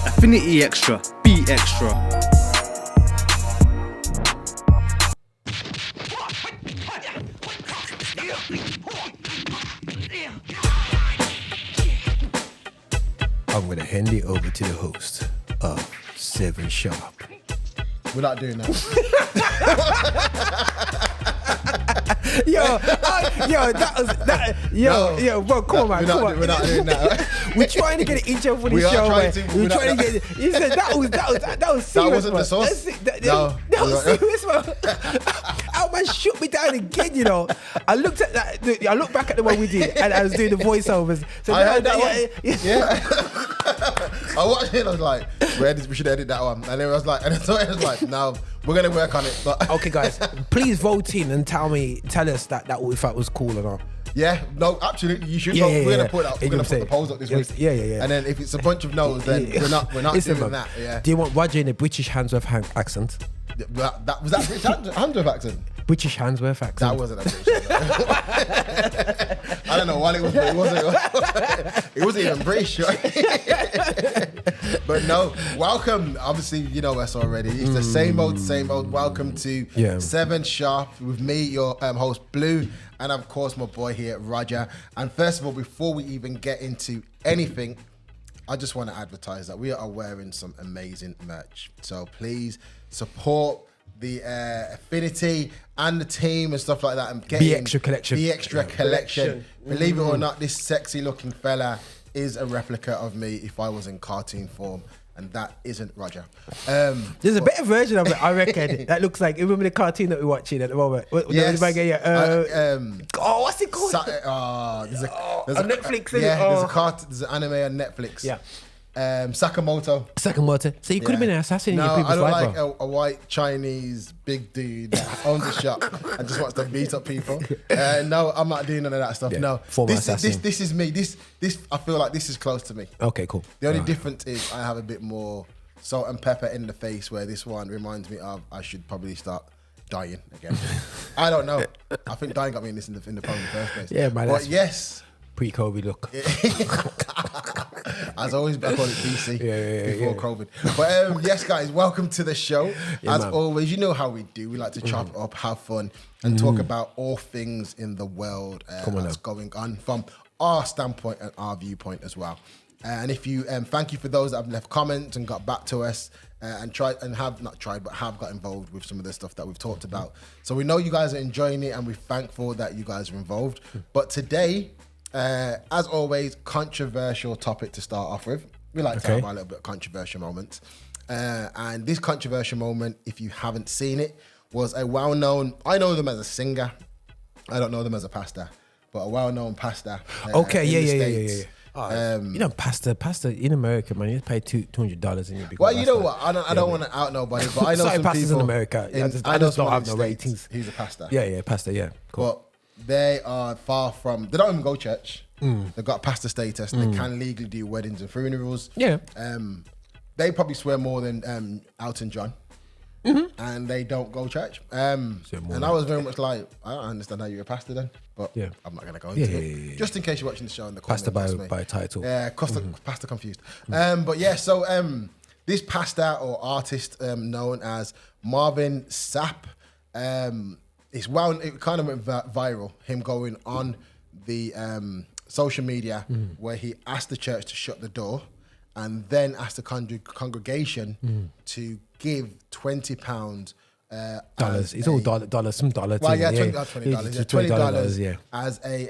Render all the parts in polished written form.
Affinity Xtra, be extra. I'm going to hand it over to the host of 7Sharp. We're not doing that. Bro, come on, man. We're not doing that. We're trying to get an intro for the We are show, trying man. to, We're trying to get. You said that was serious. That wasn't the sauce. That was serious, man. Our man shook me down again. You know, I looked at that. I looked back at the one we did, and I was doing the voiceovers. So I heard that one. Yeah. I watched it. I was like, we should edit that one. And then I was like, no, we're gonna work on it. But Okay, guys, please vote in and tell us that if that was cool or not. yeah, no, absolutely, you should. Yeah, vote. yeah, We're yeah. gonna put the polls up this week. Yeah. And then if it's a bunch of no's, then we're not Listen, doing man, that. Yeah. Do you want Roger in a British Handsworth accent? That was that British Handworth accent. British Handsworth accent. That wasn't a British accent. I don't know what it was, but it wasn't. It wasn't even British. But no, welcome. Obviously, you know us already. It's the same old. Welcome to 7Sharp with me, your host Blu, and of course my boy here, Roger. And first of all, before we even get into anything, I just want to advertise that we are wearing some amazing merch. So please support the Affinity and the team and stuff like that, and get The Extra collection. The Extra collection. Believe it or not, this sexy looking fella is a replica of me if I was in cartoon form, and that isn't Roger. There's a better version of it, I reckon. That looks like, remember the cartoon that we're watching at the moment? Yes. What's it called? There's a on Netflix. There's an anime on Netflix. Yeah. Sakamoto. So you could have been an assassin in your No, previous I don't life, like bro. a white Chinese big dude that owns a shop and just wants to beat up people. No, I'm not doing none of that stuff. Yeah, No, former this assassin. is me. This I feel like this is close to me. Okay, cool. The only difference is I have a bit more salt and pepper in the face, where this one reminds me of I should probably start dying again. I don't know. I think dying got me in the poem in the first place. Yeah, man. But yes. Pre-COVID look. As always, I call it BC before COVID. But yes, guys, welcome to the show. As always, you know how we do. We like to chop up, have fun, and talk about all things in the world that's going on from our standpoint and our viewpoint as well. And if you thank you for those that have left comments and got back to us and have got involved with some of the stuff that we've talked about. So we know you guys are enjoying it, and we're thankful that you guys are involved. But today, as always, controversial topic to start off with. We like to talk about a little bit of controversial moments. And this controversial moment, if you haven't seen it, was a well-known, I know them as a singer. I don't know them as a pastor, but a well-known pastor. Yeah. Pastor in America, man, you pay $200 and you become. Well, you know what? I don't want to out nobody, but I know some pastors people in America. I know don't have no ratings. ratings. He's a pastor. Yeah, pastor. Yeah, cool. But they are far from. They don't even go to church. They've got pastor status. And they can legally do weddings and funerals. Yeah. They probably swear more than Elton John. And they don't go to church. And I was very much like, I don't understand how you're a pastor then, but I'm not going to go into it. Yeah. Just in case you're watching the show in the pastor by title. Yeah, pastor confused. But yeah, so this pastor or artist known as Marvin Sapp, it kind of went viral, him going on the social media where he asked the church to shut the door and then asked the congregation to give £20 dollars. It's all dollars, some dollar. Well, yeah, $20. Yeah, as a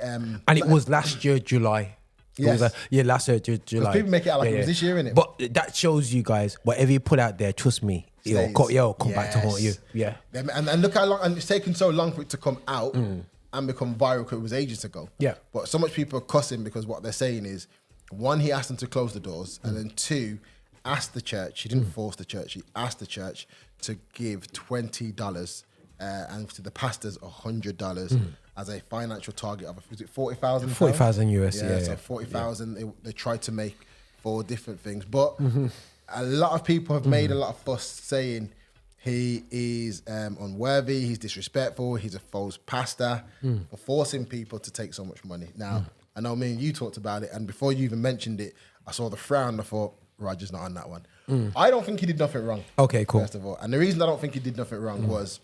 and it was last year July. Yes. Last year July. People make it out like it was this year, innit? But that shows you guys, whatever you put out there, trust me, it'll come back to haunt you. Yeah. And look how long, and it's taken so long for it to come out and become viral because it was ages ago. Yeah. But so much people are cussing because what they're saying is, one, he asked them to close the doors, and then two, asked the church, he didn't force the church, he asked the church to give $20 and to the pastors $100 as a financial target of, was it 40,000? 40,000 US, yeah. So 40,000 they tried to make for different things. But a lot of people have made a lot of fuss saying he is unworthy, he's disrespectful, he's a false pastor for forcing people to take so much money. Now, I know me and you talked about it, and before you even mentioned it, I saw the frown and I thought, Roger's not on that one. I don't think he did nothing wrong. Okay, cool. First of all. And the reason I don't think he did nothing wrong was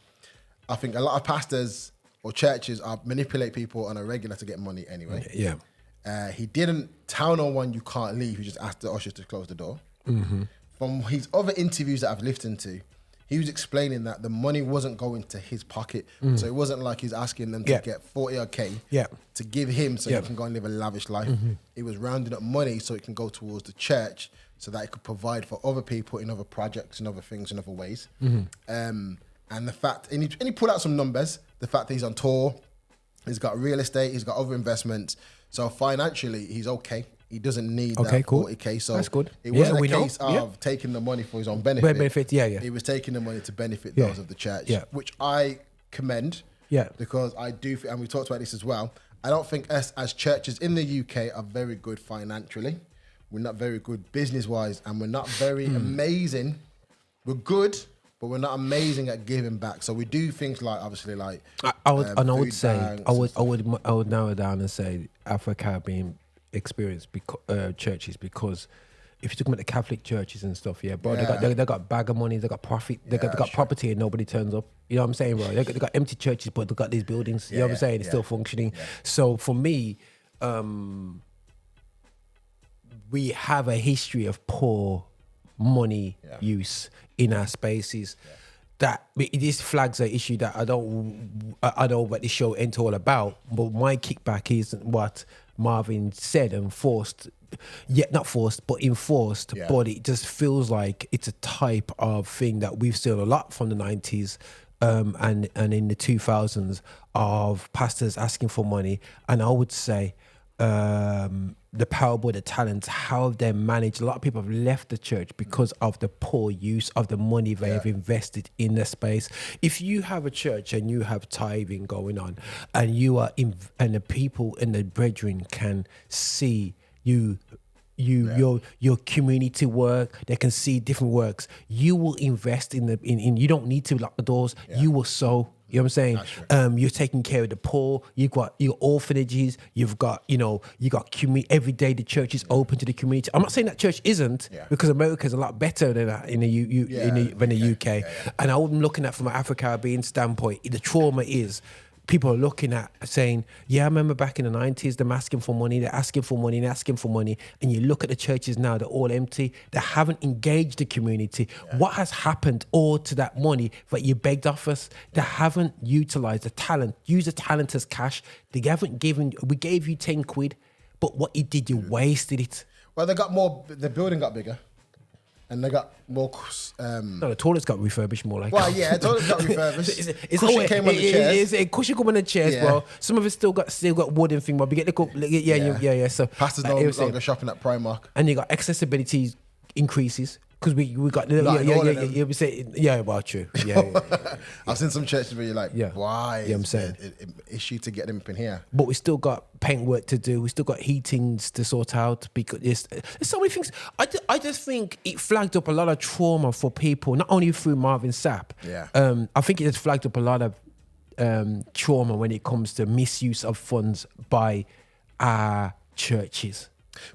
I think a lot of pastors or churches manipulate people on a regular to get money anyway. Yeah. He didn't tell no one you can't leave. He just asked the ushers to close the door. From his other interviews that I've listened to, he was explaining that the money wasn't going to his pocket. So it wasn't like he's asking them to get 40 or K to give him so he can go and live a lavish life. It was rounding up money so it can go towards the church so that it could provide for other people in other projects and other things in other ways. And the fact, and he pulled out some numbers, the fact that he's on tour, he's got real estate, he's got other investments. So financially, he's okay. He doesn't need that 40K. So that's good. It wasn't a case of taking the money for his own benefit. He was taking the money to benefit those of the church, which I commend. Because I do, and we talked about this as well, I don't think us as churches in the UK are very good financially. We're not very good business-wise, and we're not very amazing. We're good, but we're not amazing at giving back. So we do things like, obviously, like I would say I would narrow it down and say Afro-Caribbean experience churches, because if you're talking about the Catholic churches and stuff, bro, they got bag of money, they got profit, they got property, and nobody turns up. You know what I'm saying, bro? They got empty churches, but they got these buildings. You know what I'm saying? It's still functioning. So for me, we have a history of poor money use in our spaces. That this flags an issue that I know what this show ain't all about. But my kickback is what Marvin said and forced, not forced, but enforced. But it just feels like it's a type of thing that we've seen a lot from the 90s and in the 2000s of pastors asking for money. And I would say the parable, the talents, how they manage. A lot of people have left the church because of the poor use of the money they have invested in the space. If you have a church and you have tithing going on, and you are and the people and the brethren can see your community work, they can see different works. You will invest in you don't need to lock the doors. You will sow. You know what I'm saying? You're taking care of the poor. You've got your orphanages. You've got, community. Every day the church is open to the community. I'm not saying that church isn't, because America's a lot better than that in the UK. And I'm looking at from an Afro-Caribbean standpoint, the trauma is people are looking at saying, I remember back in the 90s, them asking for money, they're asking for money, and you look at the churches now, they're all empty. They haven't engaged the community. What has happened all to that money that you begged off us? They haven't utilized the talent, use the talent as cash. They haven't we gave you 10 quid, but what you did, you wasted it. Well, they got more, the building got bigger. And they got more. No, the toilets got refurbished more like. Well, the toilets got refurbished. Cushion came on the chairs. It's cushion come on the chairs, bro. Some of it still got wooden thing, but we get the So pastors no longer shopping at Primark, and you got accessibility increases. Because we got true. I've seen some churches where you're like, why? I'm saying an issue to get them up in here. But we still got paint work to do. We still got heatings to sort out because there's so many things. I just think it flagged up a lot of trauma for people, not only through Marvin Sapp. I think it has flagged up a lot of trauma when it comes to misuse of funds by our churches.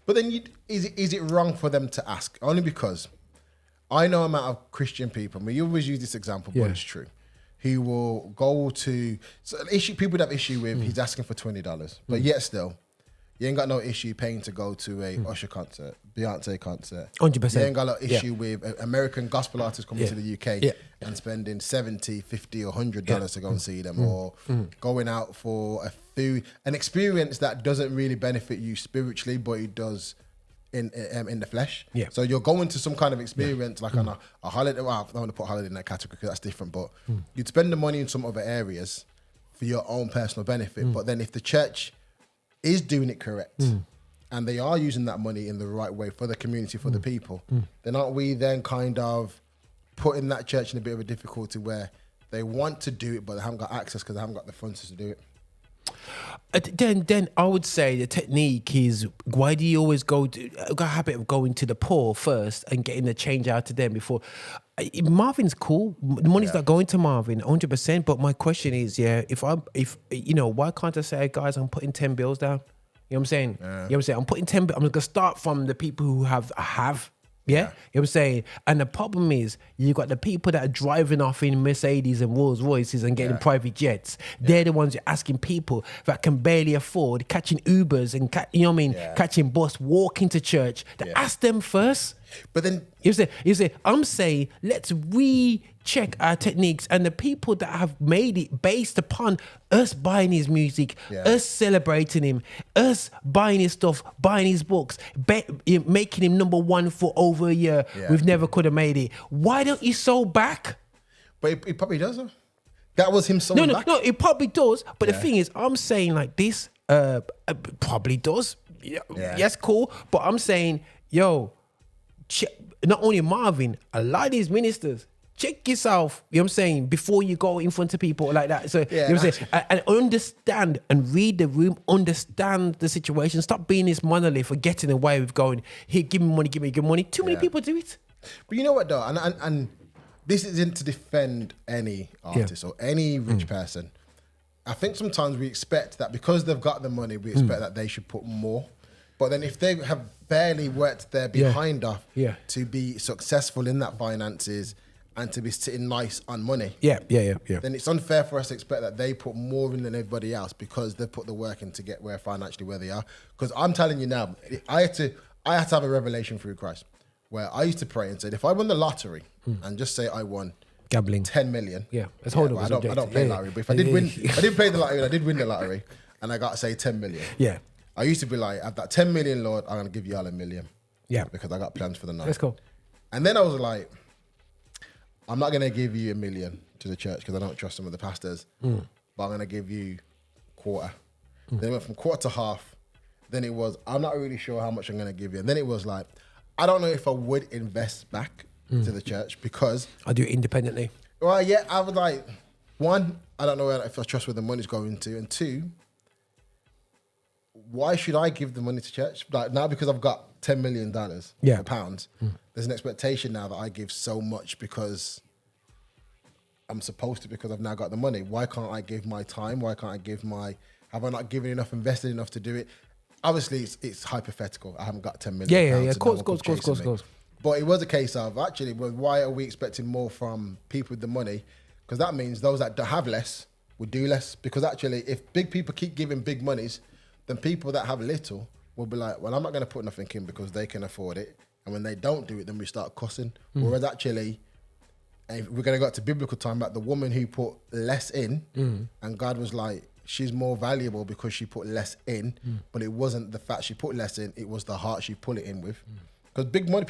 But then, is it wrong for them to ask? Only because I know amount of Christian people, you always use this example, but it's true. He will go to people that have issue with he's asking for $20, but yet still, you ain't got no issue paying to go to a Usher concert, Beyonce concert. 100%. You ain't got no issue with American gospel artists coming to the UK and spending $70, $50, or $100 to go and see them, or going out for an experience that doesn't really benefit you spiritually, but it does in the flesh. So you're going to some kind of experience like on a holiday. Well, I don't want to put holiday in that category because that's different, but you'd spend the money in some other areas for your own personal benefit. But then if the church is doing it correct and they are using that money in the right way for the community, for the people, then aren't we then kind of putting that church in a bit of a difficulty where they want to do it but they haven't got access because they haven't got the funds to do it? Then I would say the technique is, why do you always got a habit of going to the poor first and getting the change out to them before? Marvin's cool. The money's not going to Marvin 100%. But my question is, if why can't I say, hey guys, I'm putting 10 bills down? You know what I'm saying? You know what I'm saying? I'm putting 10. I'm gonna start from the people who have. Yeah? You know what I'm saying? And the problem is, you got the people that are driving off in Mercedes and Rolls Royces and getting private jets. They're the ones you're asking people that can barely afford catching Ubers and you know what I mean? Catching bus, walking to church. To ask them first. But then you say, I'm saying let's recheck our techniques, and the people that have made it based upon us buying his music, us celebrating him, us buying his stuff, buying his books, making him number one for over a year. We've never could have made it. Why don't you sow back? But it probably does. Though. That was him sowing back. No, it probably does. But the thing is, I'm saying like this, probably does. Yes, cool. But I'm saying, yo. Not only Marvin, a lot of these ministers, check yourself, you know what I'm saying, before you go in front of people like that. So, you know what I'm saying, and understand and read the room, understand the situation. Stop being this monolith or getting away with going, here, give me money, give me money. Too many people do it. But you know what, though, and this isn't to defend any artist or any rich person. I think sometimes we expect that because they've got the money, we expect that they should put more. But then if they have barely worked their behind off to be successful in that finances and to be sitting nice on money, then it's unfair for us to expect that they put more in than everybody else because they've put the work in to get financially where they are. Because I'm telling you now, I had to have a revelation through Christ where I used to pray and said, if I won the lottery and just say I won gambling 10 million. Let's hold on. I don't play lottery, but if I did win, I did play the lottery and I did win the lottery and I got say 10 million. I used to be like, at that 10 million, Lord, I'm going to give you all $1 million. Because I got plans for the night. Let's go. And then I was like, I'm not going to give you $1 million to the church because I don't trust some of the pastors. But I'm going to give you quarter. Then it went from quarter to half. Then it was, I'm not really sure how much I'm going to give you. And then it was like, I don't know if I would invest back to the church because... I do it independently. Well, yeah, I was like, one, I don't know if I trust where the money's going to. And two... why should I give the money to church? Like now because I've got $10 million pounds, there's an expectation now that I give so much because I'm supposed to because I've now got the money. Why can't I give my time? Why can't I give have I not given enough, invested enough to do it? Obviously, it's hypothetical. I haven't got $10 million pounds. Of course. But it was a case of actually, well, why are we expecting more from people with the money? Because that means those that have less will do less. Because actually, if big people keep giving big monies, then people that have little will be like, well, I'm not going to put nothing in because they can afford it. And when they don't do it, then we start cussing. Whereas actually, if we're going to go to biblical time, like the woman who put less in, and God was like, she's more valuable because she put less in, but it wasn't the fact she put less in, it was the heart she put it in with. Because big money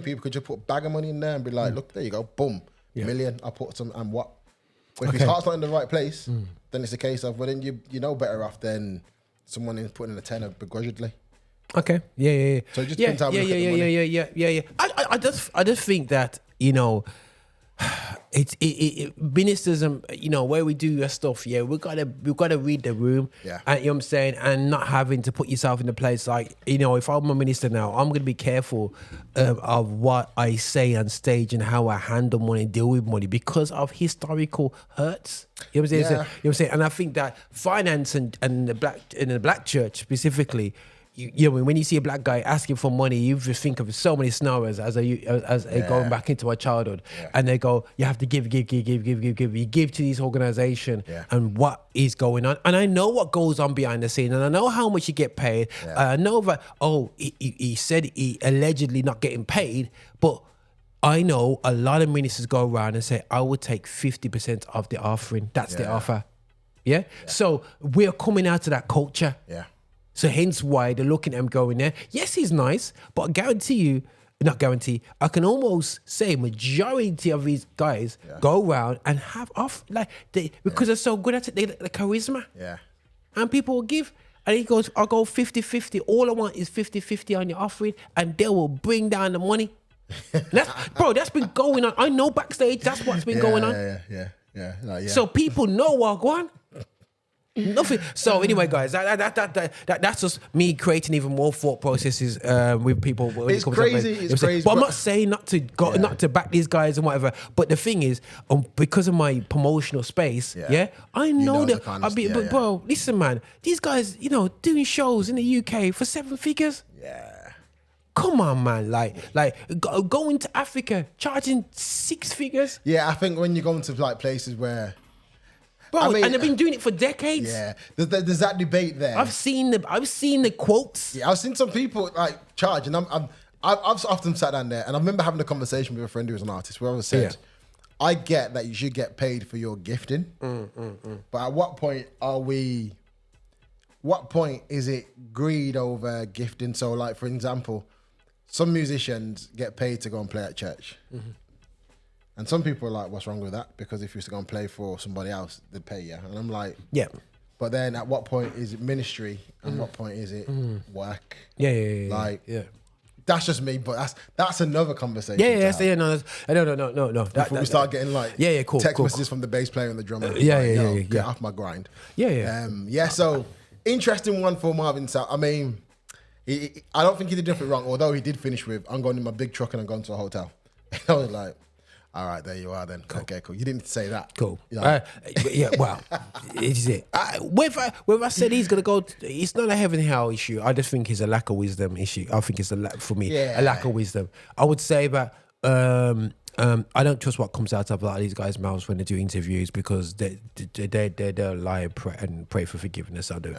people could just put a bag of money in there and be like, look, there you go, boom, $1 million, I put some, and what? But if his heart's not in the right place, then it's a case of, well, then you know better off than someone is putting in a tenner begrudgingly. Okay. Yeah. So it just depends how we look at the money. I just think that, you know, it's ministers and where we do your stuff, we've got to read the room, and you know what I'm saying, and not having to put yourself in a place like, if I'm a minister now, I'm going to be careful of what I say on stage and how I handle money, deal with money because of historical hurts. You know what I'm saying? Yeah. You know what I'm saying? And I think that finance and the black church specifically, when you see a black guy asking for money, you just think of so many scenarios as going back into our childhood, and they go, you have to give. You give to this organization, and what is going on? And I know what goes on behind the scene, and I know how much you get paid. I know that. He said he allegedly not getting paid, but I know a lot of ministers go around and say, I would take 50% of the offering. That's the offer. Yeah. So we're coming out of that culture. Yeah. So hence why they're looking at him going there. Yes, he's nice, but I can almost say majority of these guys go around and have off because they're so good at it, they the charisma. Yeah. And people will give. And he goes, I'll go 50-50. All I want is 50-50 on your offering, and they will bring down the money. That's been going on. I know backstage, that's what's been going on. Yeah. So people know what going on. Nothing. So anyway, guys, that's just me creating even more thought processes with people. It's crazy. It's crazy. But I'm not saying not to back these guys and whatever. But the thing is, because of my promotional space, I know that. But bro, listen, man, these guys, doing shows in the UK for 7 figures. Yeah. Come on, man. Like going to Africa, charging 6 figures. Yeah, I think when you go into like places where, bro, and they've been doing it for decades. Yeah, there's that debate there. I've seen the quotes. Yeah, I've seen some people like charge, and I've often sat down there, and I remember having a conversation with a friend who was an artist, where I said, I get that you should get paid for your gifting, but at what point is it greed over gifting? So, like for example, some musicians get paid to go and play at church. And some people are like, what's wrong with that? Because if you used to go and play for somebody else, they'd pay you. And I'm like, yeah. But then at what point is it ministry? And what point is it work? Yeah. Like, that's just me, but that's another conversation. No. Before we start getting like cool, text messages from the bass player and the drummer. Get off my grind. So interesting one for Marvin Sapp. I mean, I don't think he did anything wrong, although he did finish with, I'm going in my big truck and I'm going to a hotel. And I was like, all right, there you are then. Cool. Okay, cool. You didn't say that. Cool. Well, it's it. Whether I said he's going to go, it's not a heaven and hell issue. I just think it's a lack of wisdom issue. I think it's a lack of wisdom. I would say that I don't trust what comes out of a lot of these guys' mouths when they do interviews, because they lie and pray for forgiveness. I do.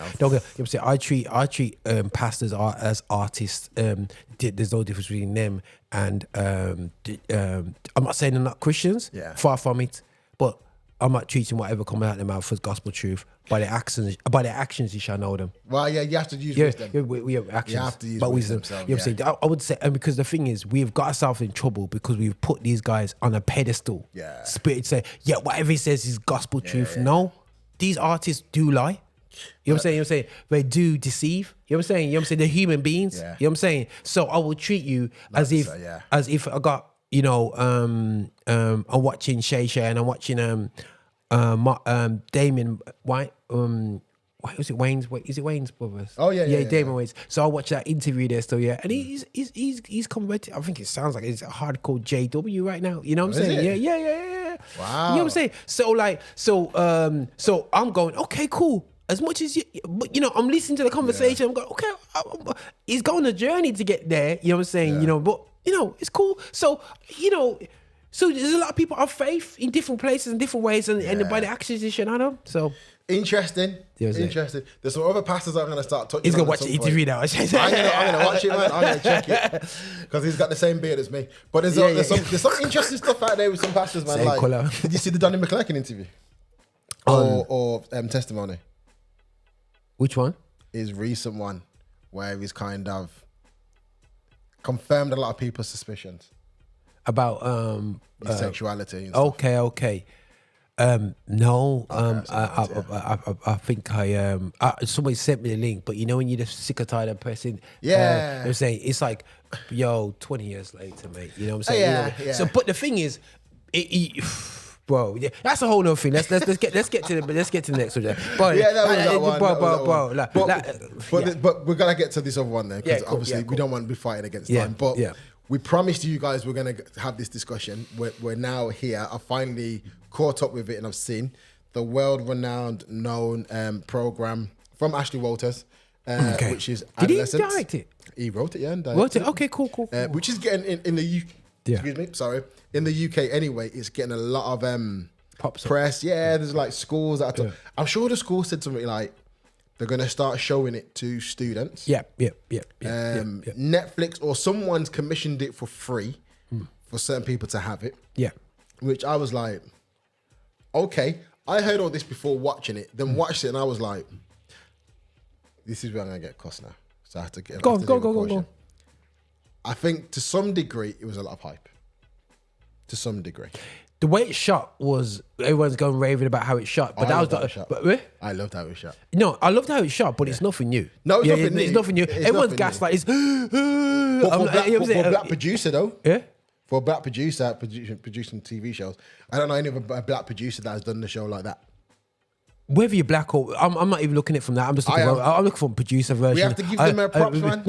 I treat pastors as artists. There's no difference between them and I'm not saying they're not Christians. Yeah. Far from it. But I'm not treating whatever comes out of their mouth as gospel truth. By their actions, you shall know them. Well, you have to use wisdom. We have actions. You have to use wisdom. I would say, and because the thing is, we've got ourselves in trouble because we've put these guys on a pedestal. Yeah. Spirit say, whatever he says is gospel truth. No, these artists do lie. You know what I'm saying? They do deceive. You know what I'm saying? They're human beings. Yeah. You know what I'm saying? So I will treat you as if I got, I'm watching Shay and I'm watching Damien White. Was it Wayne's? Is it Wayne's brothers? Oh yeah, Damon Wayne's. So I watched that interview there still, and he's converted. I think it sounds like it's a hardcore JW right now. You know what I'm saying? Yeah. Wow. You know what I'm saying? So I'm going, okay, cool. As much as I'm listening to the conversation. I'm going, okay, he's going on a journey to get there. You know what I'm saying? Yeah. But it's cool. So So there's a lot of people have faith in different places and different ways, and by the actions you should know. So interesting. There's some other pastors I'm gonna start touching. He's gonna watch the interview now. I'm gonna watch it, man. I'm gonna check it because he's got the same beard as me. But there's some interesting stuff out there with some pastors, man. Same colour. Did you see the Donnie McClurkin interview or testimony? Which one? His recent one, where he's kind of confirmed a lot of people's suspicions about sexuality and stuff. Okay. No. I think somebody sent me the link, but when you're just sick or tired of pressing, I'm saying it's like, 20 years later, mate. You know what I'm saying? Yeah. So, but the thing is, bro, that's a whole other thing. Let's get to the next subject. But but we're gonna get to this other one then, because obviously we don't want to be fighting against time. But we promised you guys we're gonna have this discussion. We're now here. I finally caught up with it, and I've seen the world-renowned, known program from Ashley Walters, which is Adolescence. Did he direct it? He wrote it, and wrote it. Okay, cool. Which is getting in the UK. Excuse me, sorry. In the UK, anyway, it's getting a lot of press. Yeah, there's like schools that I'm sure the school said something like they're gonna start showing it to students. Yeah. Netflix or someone's commissioned it for free for certain people to have it. Yeah. Which I was like, okay. I heard all this before watching it, then watched it, and I was like, this is where I'm gonna get cussed now. So I have to get go. I think to some degree it was a lot of hype. To some degree. The way it's shot was, everyone's going raving about how it's shot, but I loved how it was shot. No, I loved how it's shot, but it's nothing new. No, it's it's nothing new. Everyone's gaslight is. For a black producer though. Yeah. For a black producer producing TV shows, I don't know any of a black producer that has done the show like that. Whether you're black or I'm not even looking at it from that. I'm just looking. I'm looking for a producer version. We have to give them a props, man.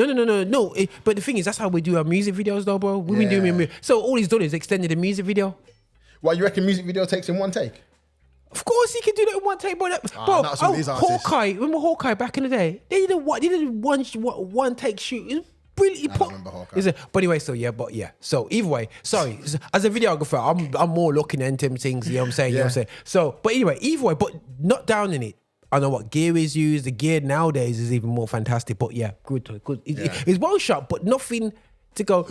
No. But the thing is, that's how we do our music videos, though, bro. We've been doing so all he's done is extended the music video. What, you reckon music video takes in one take? Of course, he can do that in one take, bro. Hawkeye. Remember Hawkeye back in the day? They did one take shoot. It was brilliant. I don't remember Hawkeye. But anyway, So either way, sorry. As a videographer, I'm more looking into them things. You know what I'm saying? You know what I'm saying? So, but anyway, either way, but not down in it. I know what gear is used. The gear nowadays is even more fantastic. But yeah, good. It's well shot, but nothing to go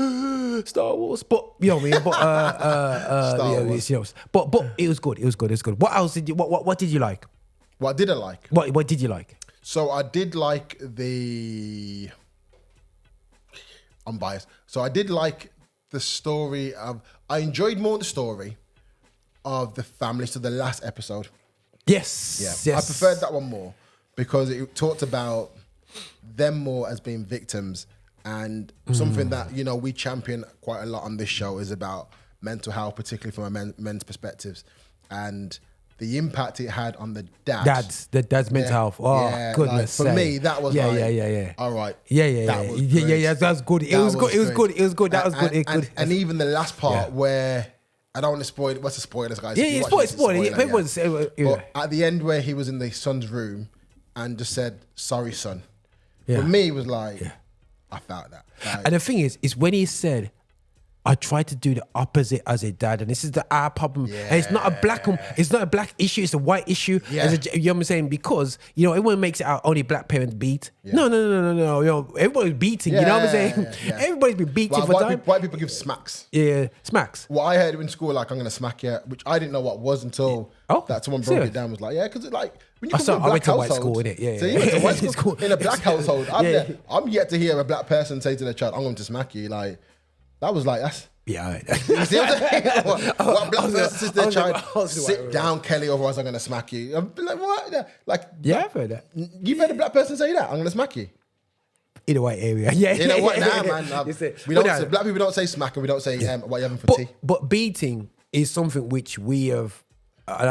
Star Wars. But you know what I mean. But Star Wars. You know, but it was good. It was good. What else did you? What did you like? What did I like? What did you like? So I did like the. I'm biased. So I did like the story of. I enjoyed more the story of the family. So the last episode. Yes. I preferred that one more because it talked about them more as being victims, and something that we champion quite a lot on this show is about mental health, particularly from men's perspectives, and the impact it had on the dad's mental health. Oh goodness! For me, that was All right. That's good. It was good. That was good. And even the last part where. I don't want to spoil it. What's the spoilers, guys? Yeah, spoil it. But at the end where he was in the son's room and just said, "Sorry, son." Yeah. For me, it was like, I felt that. Like, and the thing is when he said, I tried to do the opposite as a dad, and this is our problem. Yeah. And it's not a black issue, it's a white issue. Yeah. You know what I'm saying? Because everyone makes it out only black parents beat. Yeah. No. Everybody's beating. You know what I'm saying? Yeah. Everybody's been beating for time. White people give smacks. Yeah, smacks. Well, I heard in school, like, I'm gonna smack you, which I didn't know what was until that someone broke it down. Was like, because it's like when you come from a black household, white school, innit? Yeah. So you went to white school in a black household. I'm yet to hear a black person say to their child, "I'm going to smack you." Like. That was like, that's... Yeah. You see what I'm saying? What black person says to their child, sit down, Kelly, otherwise I'm going to smack you. I'm like, what? Like, I've heard that. You've heard a black person say that? I'm going to smack you. In a white area. Yeah. You know what? Nah, man. We don't say, black people don't say smack and we don't say what you having for tea. But beating is something which we have... And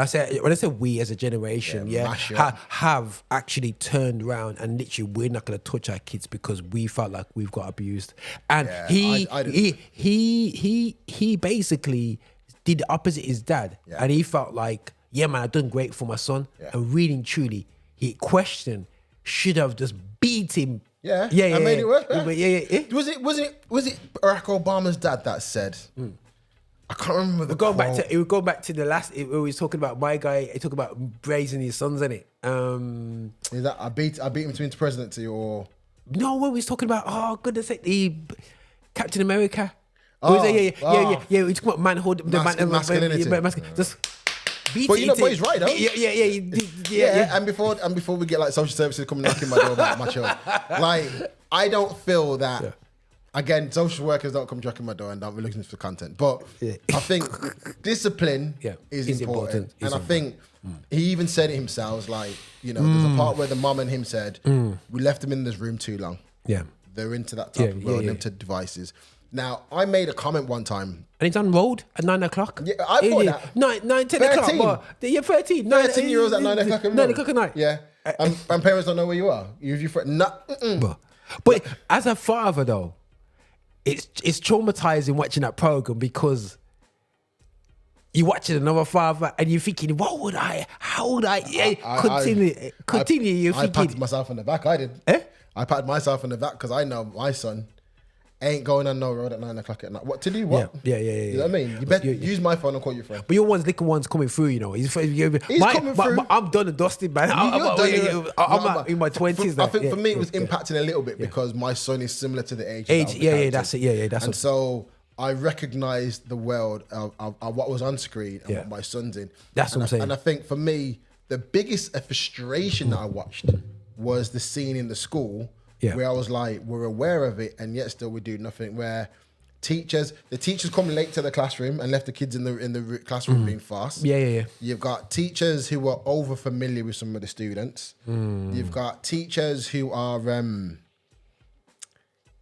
when I say we as a generation, have actually turned around and literally we're not going to touch our kids because we felt like we've got abused. And he basically did the opposite his dad, and he felt like, man, I've done great for my son, and really and truly, he questioned, should have just beat him. I made it worse. Was it Barack Obama's dad that said? I can't remember the quote. It would go back to the last. It was talking about my guy. He talked about raising his sons, in it. Is that I beat him to into presidency or? No, what we was talking about? Oh goodness sake, the Captain America. Yeah. We talking about manhood, masculinity. Just beat but he's right though. Yeah. And before we get like social services coming knocking my door about my child, like I don't feel that. Yeah. Again, social workers don't come knocking my door and don't be looking for content. But I think discipline is important. And I think he even said it himself, like, there's a part where the mom and him said, we left them in this room too long. Yeah. They're into that type of world, into devices. Now, I made a comment one time. And he's on road at 9 o'clock? Yeah, I thought that. 9, 10 o'clock. You're 13. 13-year-olds at 9 o'clock at 9 o'clock at night. Yeah. And parents don't know where you are. But as a father, though, it's traumatizing watching that program because you're watching another father and you're thinking, how would I continue? You're thinking, I patted myself on the back. I did. I patted myself on the back because I know my son ain't going on no road at 9 o'clock at night. What to do? What? Yeah. You know what I mean? You better use my phone and call your friend. But your little one's coming through, He's coming through. I'm done and dusted, man. I'm in my 20s now. I think for me, it was impacting a little bit because my son is similar to the age. That's it. And so I recognised the world of what was on screen and what my son's in. That's what I'm saying. And I think for me, the biggest frustration that I watched was the scene in the school where I was like, we're aware of it and yet still we do nothing. Where the teachers come late to the classroom and left the kids in the classroom being fast. Yeah. You've got teachers who are over familiar with some of the students. You've got teachers who are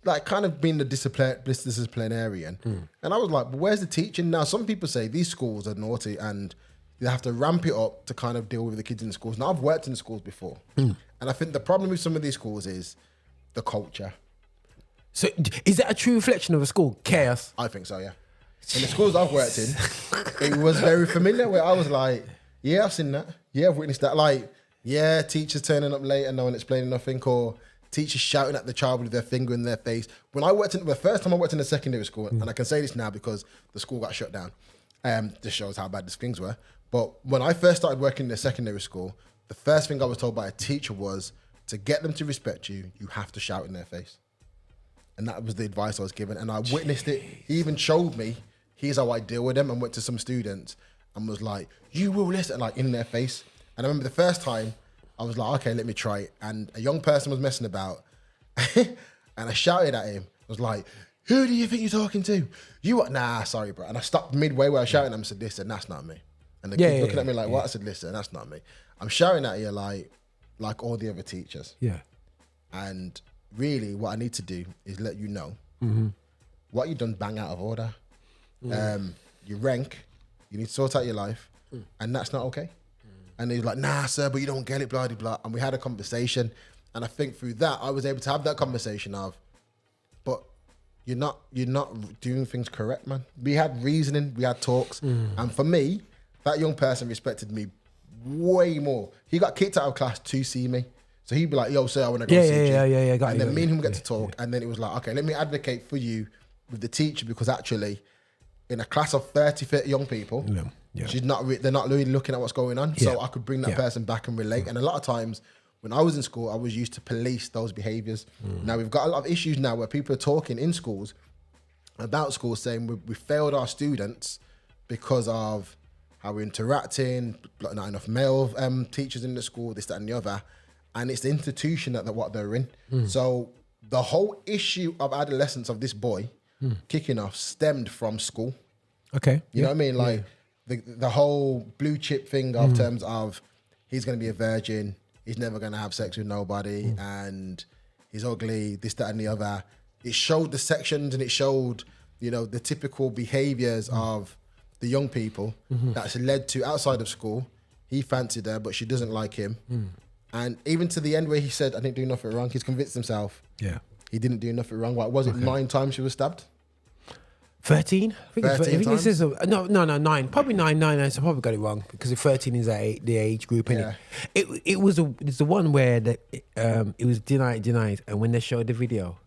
like kind of being the disciplinarian. And I was like, but where's the teaching? Now, some people say these schools are naughty and you have to ramp it up to kind of deal with the kids in the schools. Now, I've worked in schools before, and I think the problem with some of these schools is the culture. So is that a true reflection of a school? Chaos? I think so, yeah. In the schools I've worked in, it was very familiar where I was like, yeah, I've seen that. Yeah, I've witnessed that. Like, yeah, teachers turning up late and no one explaining nothing, or teachers shouting at the child with their finger in their face. When I worked the first time I worked in a secondary school, and I can say this now because the school got shut down, just shows how bad these things were. But when I first started working in a secondary school, the first thing I was told by a teacher was, to get them to respect you, you have to shout in their face. And that was the advice I was given. And I witnessed it. He even showed me, here's how I deal with them, and went to some students and was like, you will listen, like in their face. And I remember the first time, I was like, okay, let me try it. And a young person was messing about and I shouted at him. I was like, who do you think you're talking to? You are, nah, sorry, bro. And I stopped midway where I was shouting at him and said, listen, that's not me. And the kid looking at me like, what? I said, listen, that's not me. I'm shouting at you like all the other teachers. Yeah. And really what I need to do is let you know what you done bang out of order. You rank, you need to sort out your life, and that's not okay. And he was like, nah, sir, but you don't get it, blah, blah, blah. And we had a conversation. And I think through that, I was able to have that conversation of, but you're not doing things correct, man. We had reasoning, we had talks. And for me, that young person respected me way more. He got kicked out of class to see me. So he'd be like, yo, sir, I want to go see you. Yeah. And then me and him get to talk. And then it was like, okay, let me advocate for you with the teacher, because actually in a class of 30 young people, she's they're not really looking at what's going on. So I could bring that person back and relate. And a lot of times when I was in school, I was used to police those behaviors. Now we've got a lot of issues now where people are talking in schools about schools saying we failed our students because of how we're interacting, not enough male teachers in the school, this, that, and the other. And it's the institution that what they're in. So the whole issue of adolescence of this boy kicking off stemmed from school. Okay. You know what I mean? Like the whole blue chip thing of terms of he's going to be a virgin, he's never going to have sex with nobody, and he's ugly, this, that, and the other. It showed the sections and it showed, you know, the typical behaviors of the young people that's led to outside of school. He fancied her, but she doesn't like him. And even to the end where he said, I didn't do nothing wrong, he's convinced himself. Yeah. He didn't do nothing wrong. What was it, 9 times she was stabbed? 13? I think 13 times? This is no, 9. Probably 9. I probably got it wrong because 13 is the age group. Yeah. It was it's the one where it was denied. And when they showed the video,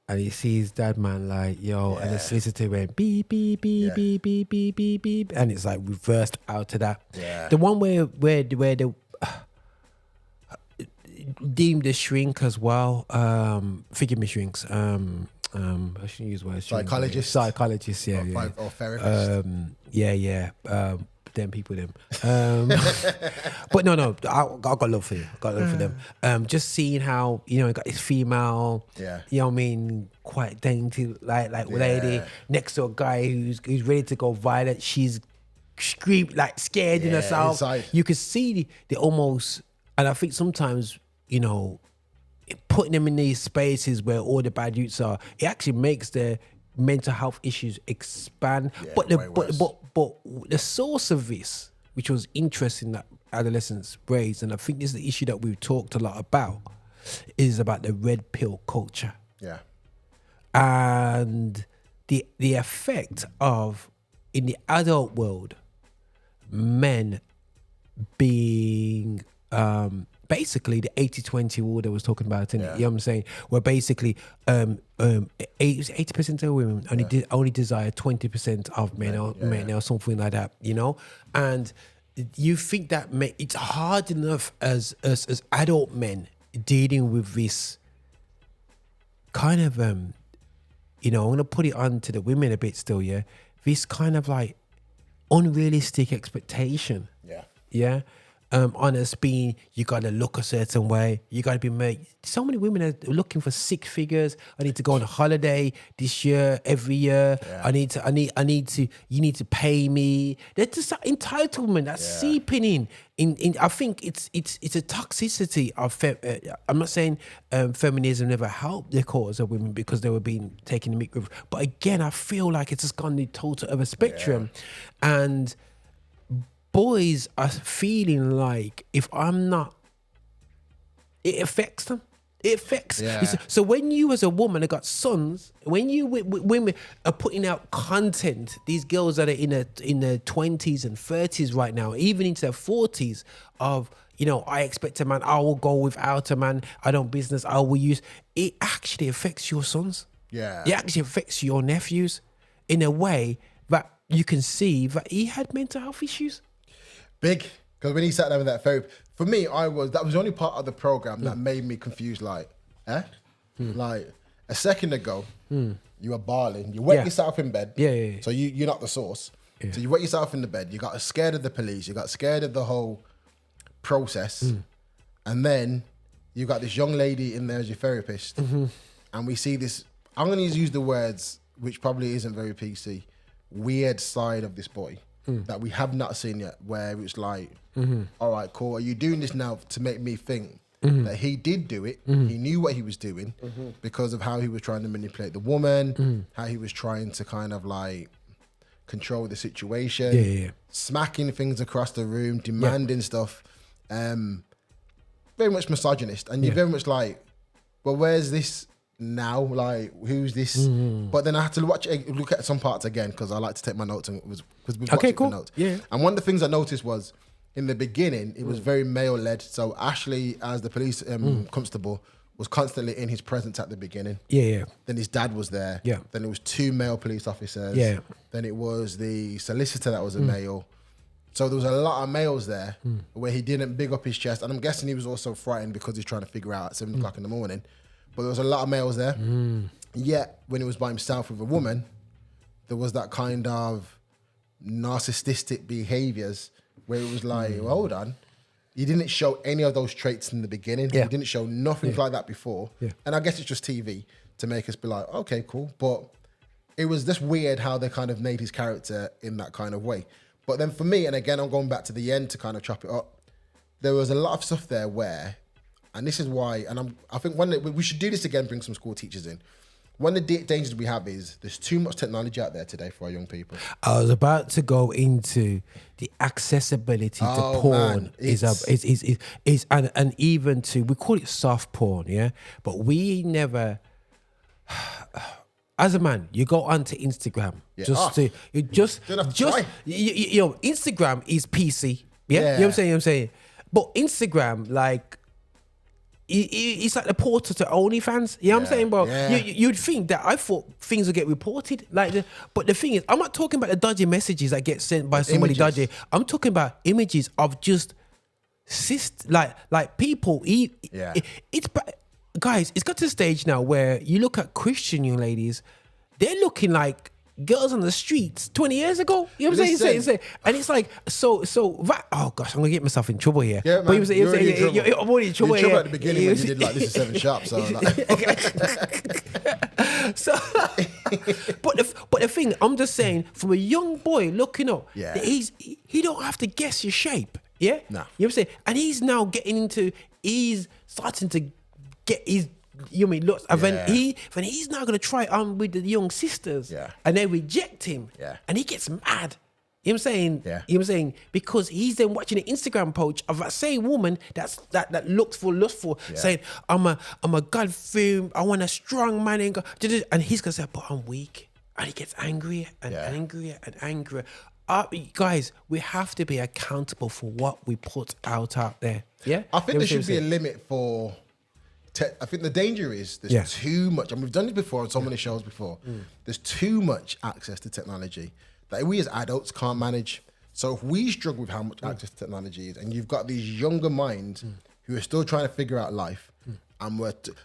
and he sees that man like, yo, and the solicitor went beep, beep, beep, beep, beep, beep, beep, beep. And it's like reversed out to that. Yeah. The one where the deemed the shrink as well. Forgive me, shrinks. I shouldn't use words. Psychologist, yeah. Or therapist. Them people, but no, I got love for you. Got love for them. Just seeing how, you know, got this female, you know what I mean, quite dainty, like lady next to a guy who's ready to go violent. She's scared in herself. Inside. You could see the almost, and I think sometimes, you know, putting them in these spaces where all the bad youths are, it actually makes their mental health issues expand. But the source of this, which was interesting that adolescents raised, and I think this is the issue that we've talked a lot about, is about the red pill culture. Yeah. And the effect of, in the adult world, men being basically the 80-20 rule that I was talking about, and you know what I'm saying, where basically 80% of women only desire 20% of men or something like that, you know. And you think that it's hard enough as adult men dealing with this kind of you know, I'm gonna put it on to the women a bit still, this kind of like unrealistic expectation, on us being, you gotta look a certain way, you gotta be made. So many women are looking for 6 figures. I need to go on a holiday this year, every year. I need to. You need to pay me. There's just that entitlement that's seeping in. I think it's a toxicity of. I'm not saying feminism never helped the cause of women because they were being taken the mick with, but again, I feel like it's just gone the total other spectrum, and boys are feeling like if I'm not, it affects them. It affects. So when you as a woman have got sons, when you women are putting out content, these girls that are in their 20s and 30s right now, even into their 40s, of, you know, I expect a man, I will go without a man, I don't business, I will use. It actually affects your sons. Yeah. It actually affects your nephews in a way that you can see that he had mental health issues. Big. Because when he sat down with that therapy, for me, that was the only part of the program that made me confused. Like, like a second ago, you were bawling. You wet yourself in bed. Yeah. So you're not the source. Yeah. So you wet yourself in the bed. You got scared of the police. You got scared of the whole process. And then you got this young lady in there as your therapist. And we see this, I'm going to use the words, which probably isn't very PC, weird side of this boy that we have not seen yet, where it's like, all right, cool, are you doing this now to make me think that he did do it, he knew what he was doing because of how he was trying to manipulate the woman, how he was trying to kind of like control the situation, smacking things across the room, demanding stuff, very much misogynist. And you're very much like, well, where's this now? Like, who's this? But then I had to look at some parts again because I like to take my notes and because we've watched it for notes. Yeah. And one of the things I noticed was in the beginning it was very male led. So Ashley, as the police constable, was constantly in his presence at the beginning. Yeah. Then his dad was there. Yeah. Then it was 2 male police officers. Yeah. Then it was the solicitor that was a male. So there was a lot of males there where he didn't big up his chest. And I'm guessing he was also frightened because he's trying to figure out at 7 o'clock in the morning. But there was a lot of males there. Yet, when he was by himself with a woman, there was that kind of narcissistic behaviors where it was like, well, hold on. You didn't show any of those traits in the beginning. You didn't show nothing like that before. And I guess it's just TV to make us be like, okay, cool. But it was just weird how they kind of made his character in that kind of way. But then for me, and again, I'm going back to the end to kind of chop it up, there was a lot of stuff there where, and this is why, and I think we should do this again, bring some school teachers in. One of the dangers we have is there's too much technology out there today for our young people. I was about to go into the accessibility to porn and even to, we call it soft porn, yeah? But we never, as a man, you go onto Instagram you know, Instagram is PC, yeah? You know what I'm saying? But Instagram, like, it's like the portal to OnlyFans. You know what I'm saying, bro? Yeah. You'd think that I thought things would get reported. But the thing is, I'm not talking about the dodgy messages that get sent by somebody dodgy. I'm talking about images of just like people. Guys, it's got to the stage now where you look at Christian young ladies, they're looking like girls on the streets 20 years ago. You know what I'm saying? And it's like, so that, oh gosh, I'm going to get myself in trouble here. Yeah, man, but you're already in trouble. You're in trouble at the beginning when you did like, this is 7Sharp. So, but the thing, I'm just saying, from a young boy looking up, he don't have to guess your shape. Yeah? No. You know what I'm saying? And he's now he's starting to get his, you know what I mean, looks, and then he's now going to try on with the young sisters, and they reject him, and he gets mad. You know what I'm saying? You know what I'm saying? Because he's then watching an Instagram post of that same woman that looks for lustful, saying, I'm a God-fearing, I want a strong man, and he's going to say, but I'm weak. And he gets angrier and angrier and angrier. Guys, we have to be accountable for what we put out there. Yeah? I think there should be a limit for... I think the danger is there's too much, and we've done it before on so many shows before. There's too much access to technology that we as adults can't manage. So if we struggle with how much access to technology is, and you've got these younger minds who are still trying to figure out life, and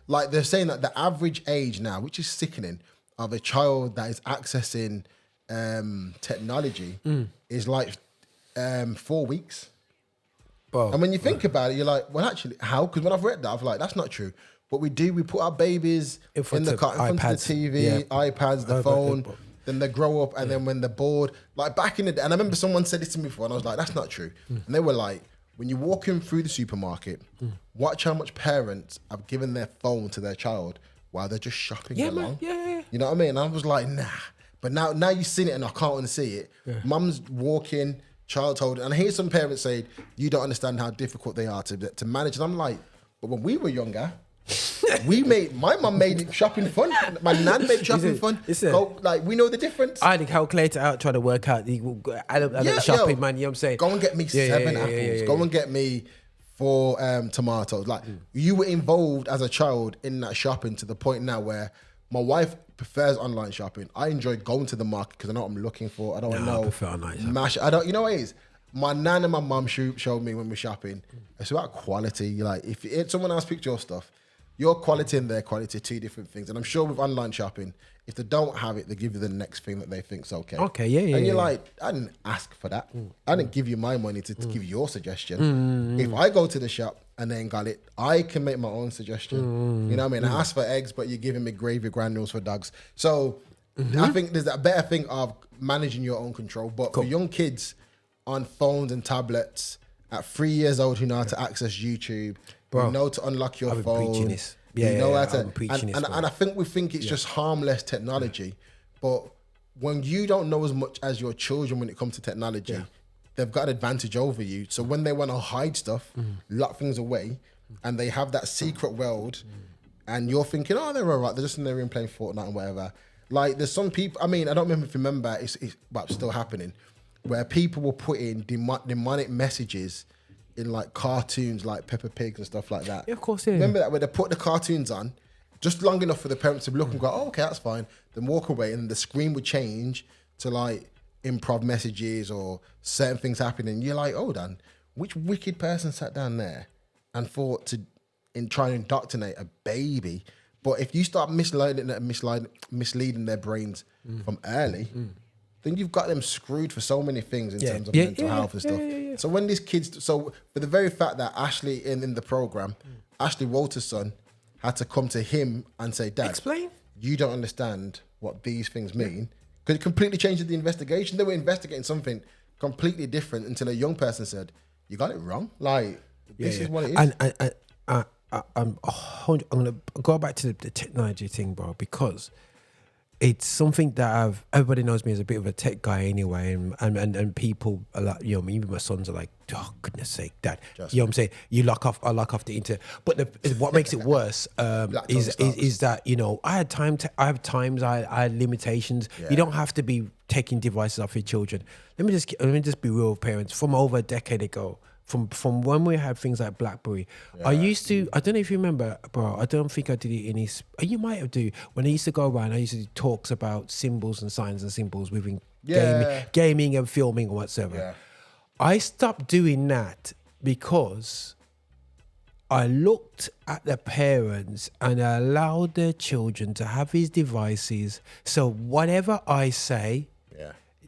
like they're saying that the average age now, which is sickening, of a child that is accessing technology is like 4 weeks. Oh, and when you think about it, you're like, well, actually, how? Because when I've read that, I'm like, that's not true. What we do, we put our babies in front of the TV, iPads, the phone, then they grow up, and then when they're bored, like back in the day, and I remember someone said this to me before, and I was like, that's not true. And they were like, when you're walking through the supermarket, watch how much parents have given their phone to their child while they're just shopping along. Yeah. You know what I mean? And I was like, nah. But now you've seen it, and I can't unsee it. Mum's walking, childhood. And I hear some parents saying, you don't understand how difficult they are to manage. And I'm like, but when we were younger, my mum made shopping fun. My nan made shopping fun. We know the difference. I had to calculate it out, try to work out the shopping, man. You know what I'm saying? Go and get me 7 apples. Go and get me 4 tomatoes. Like, you were involved as a child in that shopping to the point now where my wife prefers online shopping. I enjoy going to the market because I know what I'm looking for. I don't know. I prefer online shopping. You know what it is? My nan and my mum showed me when we're shopping. It's about quality. Like, if someone else picked your stuff, your quality and their quality are 2 different things. And I'm sure with online shopping, if they don't have it, they give you the next thing that they think's okay. Okay, yeah. And you're like, I didn't ask for that. I didn't give you my money to give you your suggestion. If I go to the shop and they ain't got it, I can make my own suggestion. You know what I mean? I asked for eggs, but you're giving me gravy granules for dogs. So I think there's a better thing of managing your own control. But for young kids on phones and tablets at 3 years old who know how to access YouTube, you know to unlock your phone. Preaching this. You know how to, and I think we think it's just harmless technology, but when you don't know as much as your children when it comes to technology, they've got an advantage over you. So when they want to hide stuff, lock things away, and they have that secret world, and you're thinking, oh, they're all right, they're just in their room playing Fortnite and whatever. Like, there's some people, I mean, I don't remember if you remember, it's still happening, where people will put in demonic messages in like cartoons like Peppa Pigs and stuff like that. Yeah, of course, yeah. Remember that, where they put the cartoons on just long enough for the parents to look and go, oh, okay, that's fine. Then walk away, and the screen would change to like improv messages or certain things happening. You're like, oh, Dan, which wicked person sat down there and thought to try and indoctrinate a baby? But if you start misleading their brains from early, then you've got them screwed for so many things in terms of mental health and stuff. So when these kids, so for the very fact that Ashley in the program, Ashley Walter's son had to come to him and say, Dad, explain. You don't understand what these things mean. Because it completely changed the investigation. They were investigating something completely different until a young person said, you got it wrong. Like, this is what it is. I'm going to go back to the technology thing, bro, because it's something that everybody knows me as a bit of a tech guy anyway, and people are like, you know, even my sons are like, oh goodness sake, Dad, you know what I'm saying? I lock off the internet. But what makes it worse is that, you know, I had limitations. You don't have to be taking devices off your children. Let me just be real with parents. From over a decade ago, from when we had things like BlackBerry, I used to, I don't know if you remember, bro, I don't think I did it in you might have do, when I used to go around, I used to do talks about symbols and signs and symbols within gaming and filming or whatsoever. I stopped doing that because I looked at the parents and I allowed their children to have these devices. So whatever I say,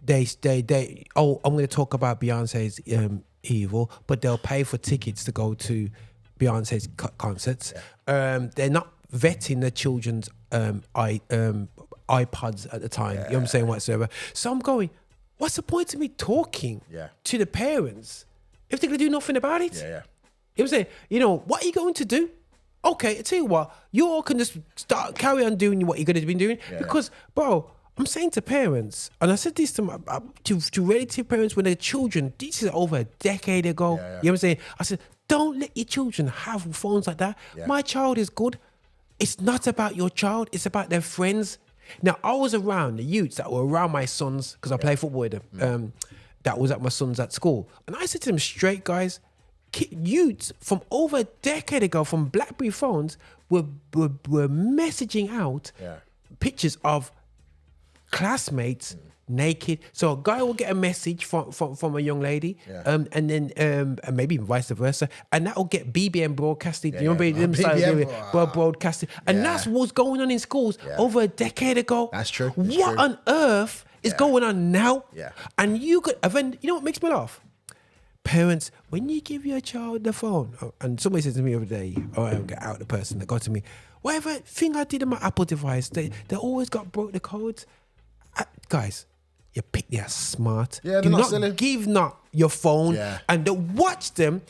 they I'm going to talk about Beyonce's evil, but they'll pay for tickets to go to Beyonce's concerts. They're not vetting the children's iPods at the time. You know what I'm saying, whatsoever. So I'm going, what's the point of me talking to the parents if they're going to do nothing about it? You know what I'm saying? You know, what are you going to do? Okay, I tell you what, you all can just carry on doing what you're going to be doing because, bro, I'm saying to parents, and I said this to relative parents when they're children, this is over a decade ago. You know what I'm saying? I said, don't let your children have phones like that. My child is good. It's not about your child. It's about their friends. Now, I was around the youths that were around my sons, because I play football with them, that was at my sons at school. And I said to them straight, guys, youths from over a decade ago from BlackBerry phones were messaging out pictures of classmates naked. So a guy will get a message from a young lady, and then and maybe even vice versa, and that will get BBM broadcasted. You know, broadcasted, and that's what's going on in schools over a decade ago. That's true. What on earth is going on now? And you could, you know what makes me laugh? Parents, when you give your child the phone, and somebody said to me the other day, I'll get out the person that got to me, whatever thing I did on my Apple device, they always broke the codes. Guys, you pick they're smart. Yeah, do not not silly. give your phone and don't watch them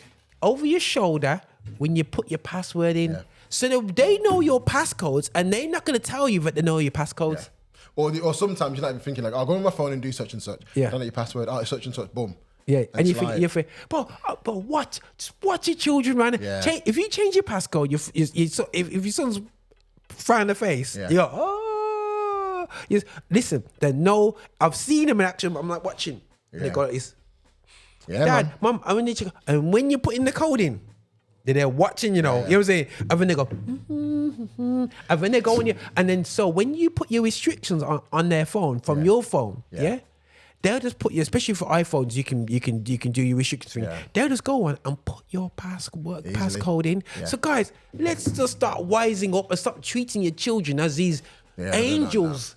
over your shoulder when you put your password in. So they know your passcodes and they're not going to tell you that they know your passcodes. Or sometimes you're not even thinking like, I'll go on my phone and do such and such. Don't know your password. Oh, it's such and such. Boom. Yeah, and you think, but what? Just watch your children, man. Yeah. If you change your passcode, if your son's frying the face, you're yes. Listen, I've seen them in action. But I'm like watching. Yeah. They got this. Yeah, Dad, Mum, I need to. And when you put in the code in, they're watching. You know what I'm saying. And then they go, and then they go on you. And then so when you put your restrictions on their phone from your phone, they'll just put you, especially for iPhones, you can do your restrictions thing. They'll just go on and put your passcode in. So guys, let's just start wising up and stop treating your children as these angels.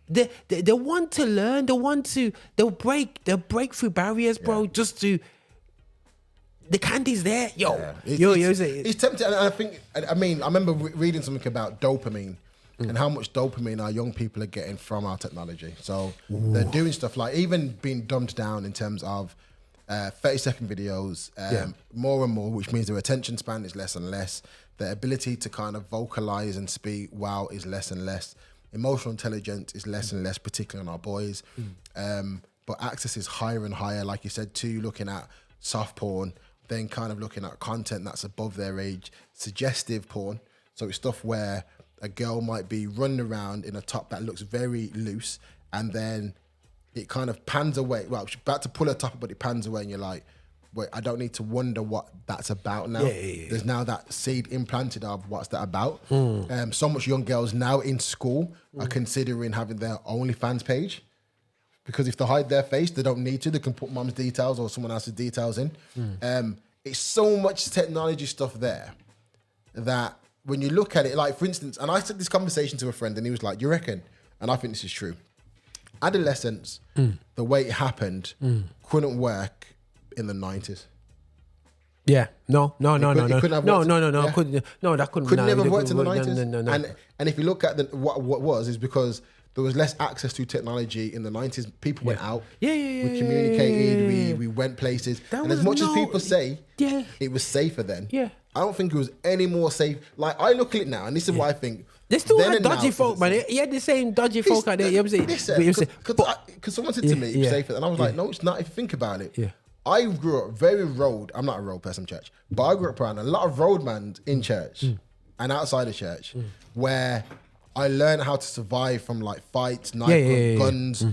They want to learn. They'll break through barriers, bro. Just to the candy's there, it's tempting. And I remember reading something about dopamine. And how much dopamine our young people are getting from our technology. So they're doing stuff like even being dumbed down in terms of 30-second videos, more and more, which means their attention span is less and less. Their ability to kind of vocalize and speak well is less and less. Emotional intelligence is less and less, particularly on our boys. But access is higher and higher, like you said, to looking at soft porn, then kind of looking at content that's above their age, suggestive porn. So it's stuff where a girl might be running around in a top that looks very loose, and then it kind of pans away. Well, she's about to pull her top up, but it pans away, and you're like, wait, I don't need to wonder what that's about now. There's now that seed implanted of what's that about. So much young girls now in school are considering having their OnlyFans page, because if they hide their face, they don't need to. They can put mom's details or someone else's details in. It's so much technology stuff there that when you look at it, like for instance, and I said this conversation to a friend and he was like, you reckon? And I think this is true. Adolescence, the way it happened, couldn't work in the 90s. Yeah, no. That couldn't. Could never have worked in the 90s. No. And if you look at what was, is because there was less access to technology in the 90s. People went out. We communicated. We went places. And as much as people say it was safer then, I don't think it was any more safe. Like, I look at it now, and this is what I think. They still had dodgy folk, man. He had the same dodgy folk out there. You know what I'm saying? Because someone said to me, it was safer. And I was like, no, it's not. If you think about it. I grew up very road. I'm not a road person in church, but I grew up around a lot of roadmans in church and outside of church where I learned how to survive from like fights, guns,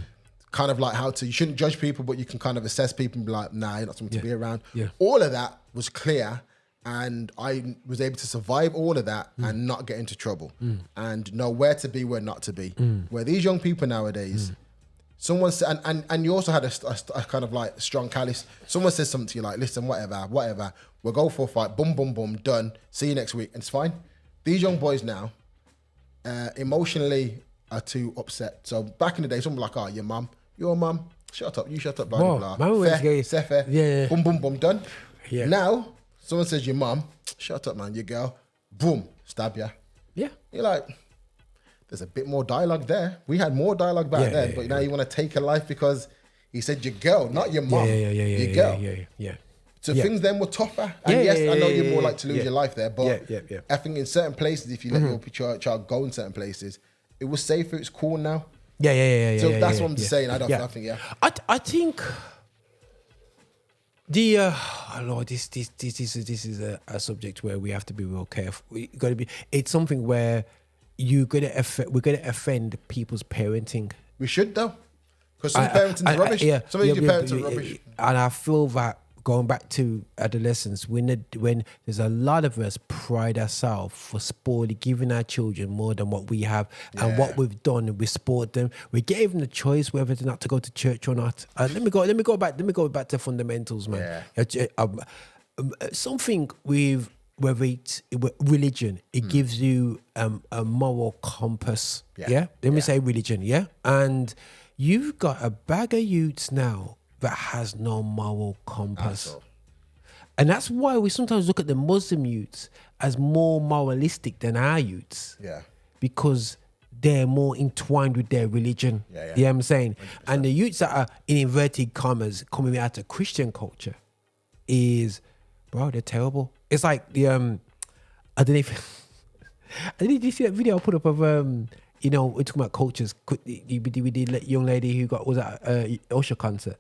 kind of like how to, you shouldn't judge people, but you can kind of assess people and be like, nah, you're not something to be around. All of that was clear, and I was able to survive all of that and not get into trouble and know where to be, where not to be. Where these young people nowadays, someone said, and you also had a kind of like strong callous. Someone says something to you like, listen, whatever, we'll go for a fight, boom, boom, boom, done. See you next week, and it's fine. These young boys now, emotionally are too upset. So back in the day, someone was like, oh, your mum, shut up, you shut up, blah, blah, blah. Fair, boom, boom, boom, done. Now, someone says your mum, shut up, man, your girl, boom, stab ya. You're like, there's a bit more dialogue there. We had more dialogue back then, but now you want to take a life because he said your girl, not your mum, your girl. So things then were tougher. And yes, I know you're more like to lose your life there, but I think in certain places, if you let your child go in certain places, it was safer, it's cool now. So that's what I'm just saying. I think. I think the Lord, this is a subject where we have to be real careful. We got to be. It's something where we're gonna offend people's parenting. We should though, because some parenting is rubbish. Some of your parents are rubbish. And I feel that going back to adolescence, when there's a lot of us pride ourselves for spoiling, giving our children more than what we have, and what we've done, we sport them. We gave them the choice whether or not to go to church or not. Let me go back to fundamentals, man. Something with whether it's religion, it gives you a moral compass. Let me say religion. And you've got a bag of youths now that has no moral compass. And that's why we sometimes look at the Muslim youths as more moralistic than our youths. Because they're more entwined with their religion. You know what I'm saying? 100%. And the youths that are, in inverted commas, coming out of Christian culture is, bro, they're terrible. It's like the, I don't know if you see that video I put up of, you know, we're talking about cultures. We did young lady who was at Usher concert.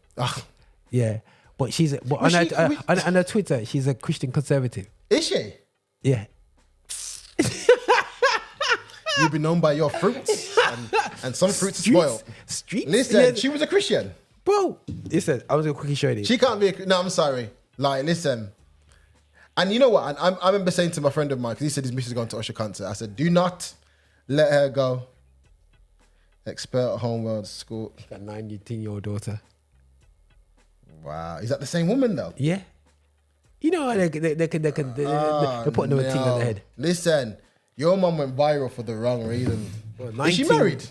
Yeah, but on her Twitter, she's a Christian conservative. Is she? Yeah. You'll be known by your fruits, and some fruits are spoiled. Listen, she was a Christian. Bro, listen, I was going to quickly show you. She can't be no, I'm sorry. Like, listen. And you know what? I remember saying to my friend of mine, because he said his missus is going to Usher concert. I said, do not let her go. Expert at homeworld school. She's got a 19-year-old daughter. Wow. Is that the same woman, though? Yeah. You know how they're putting them a thing on the head. Listen, your mum went viral for the wrong reason. Well, is she married?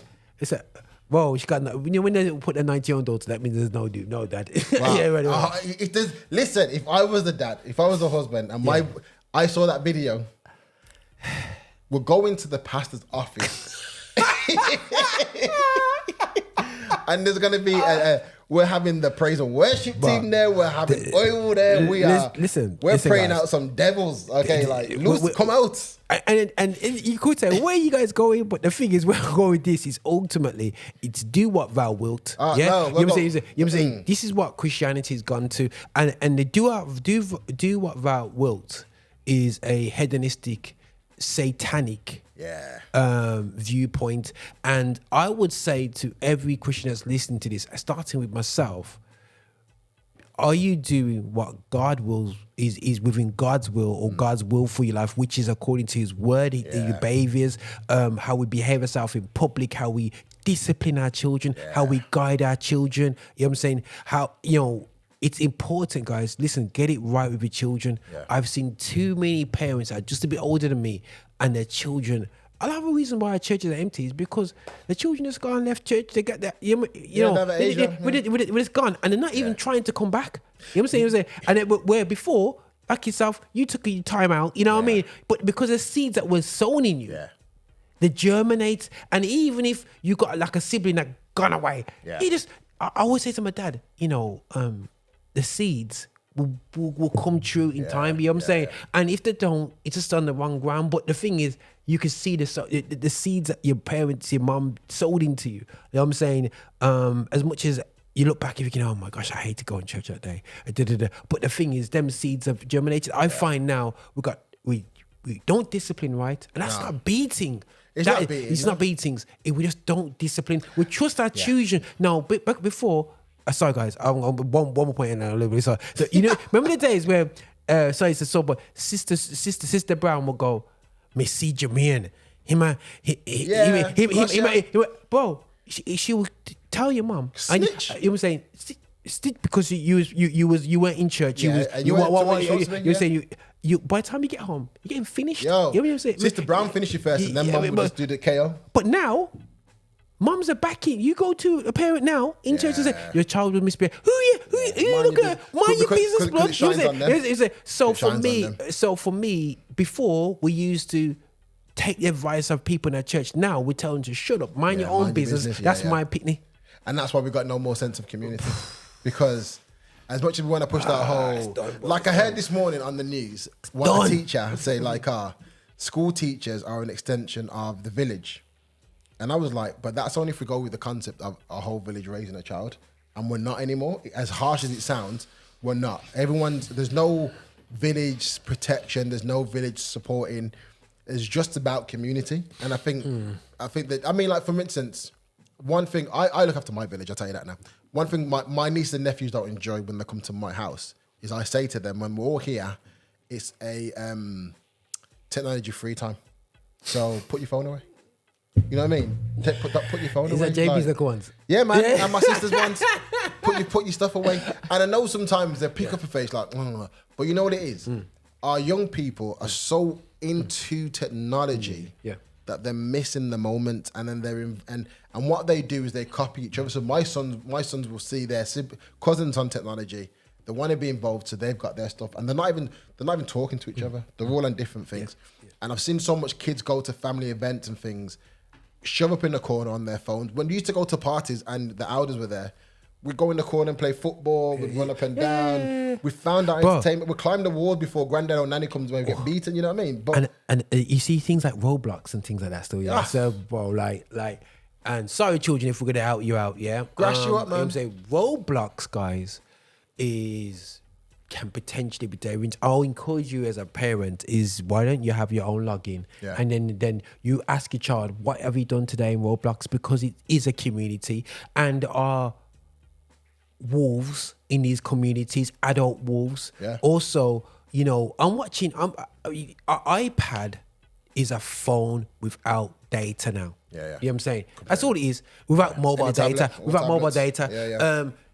Well, she got when they put a 90-year-old daughter, that means there's no dad. Wow. Yeah, right. Listen, if I was the dad, if I was the husband, and I saw that video, we'll go into the pastor's office, and there's gonna be we're having the praise and worship team there. We're having oil there. We're praying out some devils. Okay, come out. And you could say, where are you guys going? But the thing is, where I'm going with this is ultimately, it's do what thou wilt. Yeah, you know what I'm saying? This is what Christianity's gone to. And the do what thou wilt is a hedonistic, satanic viewpoint. And I would say to every Christian that's listening to this, starting with myself, are you doing what God wills is within God's will, or God's will for your life, which is according to His word, your behaviors, how we behave ourselves in public, how we discipline our children, how we guide our children. You know what I'm saying? How, it's important, guys. Listen, get it right with your children. Yeah. I've seen too many parents that are just a bit older than me, and their children. Another reason why our churches are empty is because the children just gone left church. They got that, it's gone, and they're not even trying to come back. You know what I'm saying? And where before, like yourself, you took your time out. You know what I mean? But because the seeds that were sown in you, they germinate. And even if you got like a sibling that gone away, I always say to my dad, the seeds will come true in time. You know what I'm saying? And if they don't, it's just on the wrong ground. But the thing is, you can see the seeds that your parents, your mom sowed into you. You know what I'm saying? As much as you look back, you're thinking, oh my gosh, I hate to go in church that day. But the thing is, them seeds have germinated. I find now we don't discipline right, and that's not beating. It's not beatings. We just don't discipline. We trust our children. No, but back before. Sorry, guys. I'm one more point in there a little bit. So remember the days where Sister Brown will go, "Miss C. Jermaine, bro." She will tell your mom. Snitch. You were saying because you weren't in church. You were saying you by the time you get home, you're getting finished. Yo, you know what I'm saying? Sister Brown finish you first, and then mom will just do the KO. But now. Mums are backing. You go to a parent now in church and say, your child will misbehave. Who you look at? Mind your business, blood. So for me, before we used to take the advice of people in our church. Now we're telling you to shut up, mind your own business. That's my opinion. And that's why we got no more sense of community. Because as much as we want to push that whole... Like I heard this morning on the news, one teacher say school teachers are an extension of the village. And I was like, but that's only if we go with the concept of a whole village raising a child. And we're not anymore. As harsh as it sounds, we're not. There's no village protection. There's no village supporting. It's just about community. And I think that, for instance, one thing, I look after my village, I'll tell you that now. One thing my nieces and nephews don't enjoy when they come to my house is I say to them, when we're all here, it's a technology free time. So put your phone away. You know what I mean? Put your phone away. Is that JB's little ones? Yeah, man. Yeah. And my sister's ones. Put your stuff away. And I know sometimes they pick up a face like, but you know what it is? Our young people are so into technology that they're missing the moment, and then they're and what they do is they copy each other. So my sons will see their cousins on technology. They want to be involved, so they've got their stuff, and they're not even talking to each other. They're all on different things. And I've seen so much kids go to family events and things, shove up in the corner on their phones. When we used to go to parties and the elders were there, we'd go in the corner and play football, we'd run up and down. We found our entertainment. We'd climb the wall before granddad or nanny comes when we get beaten, you know what I mean? But and you see things like Roblox and things like that still, So, bro, and sorry, children, if we're going to out you out, Grass you up, man. I'm saying Roblox, guys, can potentially be dangerous. I'll encourage you as a parent is why don't you have your own login, and then you ask your child, what have you done today in Roblox, because it is a community and are wolves in these communities, adult wolves. Also, you know, an iPad is a phone without data now. You know what I'm saying? That's all it is. Without mobile data,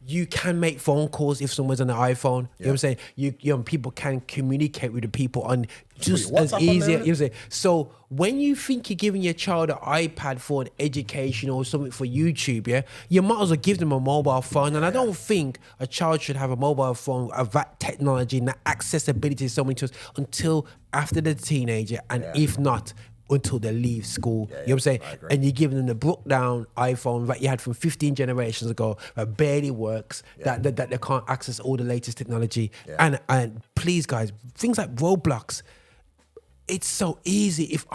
you can make phone calls if someone's on an iPhone. You know what I'm saying? You know, people can communicate with the people on just as easy. You know what I'm saying? So when you think you're giving your child an iPad for an education or something for YouTube, you might as well give them a mobile phone. And I don't think a child should have a mobile phone of that technology and that accessibility to so many tools until after the teenager, and if not, until they leave school. You know what I'm saying? And you're giving them the broke down iPhone that you had from 15 generations ago that barely works, that they can't access all the latest technology. And please guys, things like Roblox, it's so easy. If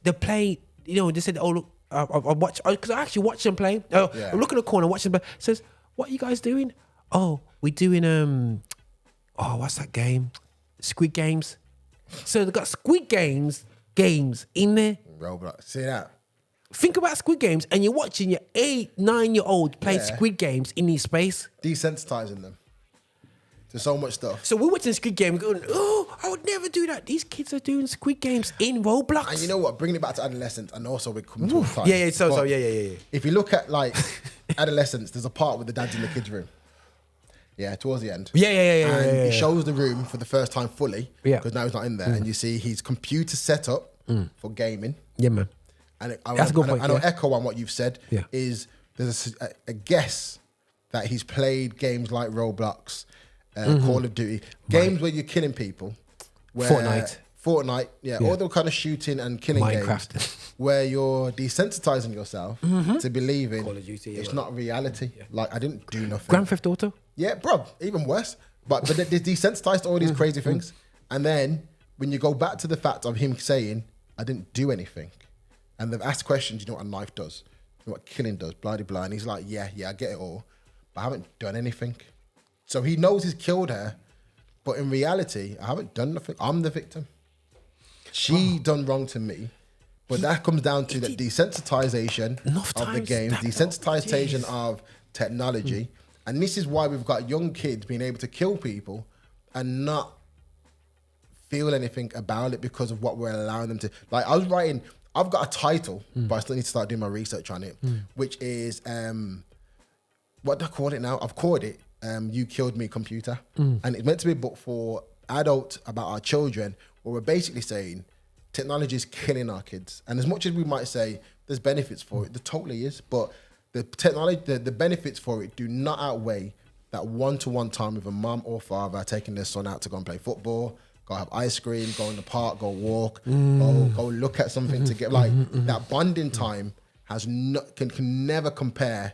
they're playing, you know, they said, oh look, I watch, because I actually watch them play. I look in the corner, watch them play. Says, what are you guys doing? Oh, we're doing what's that game? Squid Games. So they've got Squid Games in there. Roblox. See that? Think about Squid Games, and you're watching your 8-9-year-old play Squid Games in this space. Desensitizing them to so much stuff. So we're watching Squid Game going, oh, I would never do that. These kids are doing Squid Games in Roblox. And you know what? Bringing it back to Adolescence, and also we're coming to a time. Yeah. If you look at like Adolescence, there's a part with the dad's in the kids' room. Yeah, towards the end. Yeah. And he shows the room for the first time fully. Because now he's not in there. And you see his computer set up for gaming. Yeah, man. And That's a good point. I know echo on what you've said is there's a guess that he's played games like Roblox, Call of Duty, games where you're killing people. Fortnite, all the kind of shooting and killing Minecraft games where you're desensitizing yourself to believing Call of Duty, it's not reality. Like, I didn't do nothing. Grand Theft Auto? Yeah, bro, even worse. But they're desensitized to all these crazy things. And then when you go back to the fact of him saying, I didn't do anything, and they've asked questions, you know what a knife does? You know what killing does? Blah, blah, blah. And he's like, yeah, I get it all, but I haven't done anything. So he knows he's killed her, but in reality, I haven't done nothing. I'm the victim. She done wrong to me. But that comes down to the desensitization of the game, desensitization of technology. And this is why we've got young kids being able to kill people and not feel anything about it because of what we're allowing them to. Like, I was writing, I've got a title, but I still need to start doing my research on it, which is, what do I call it now? I've called it, You Killed Me, Computer. And it's meant to be a book for adults about our children, where we're basically saying technology is killing our kids. And as much as we might say there's benefits for it, there totally is, but the technology, the benefits for it do not outweigh that one-to-one time with a mum or father taking their son out to go and play football, go have ice cream, go in the park, go walk, go look at something to get, like, that bonding time can never compare.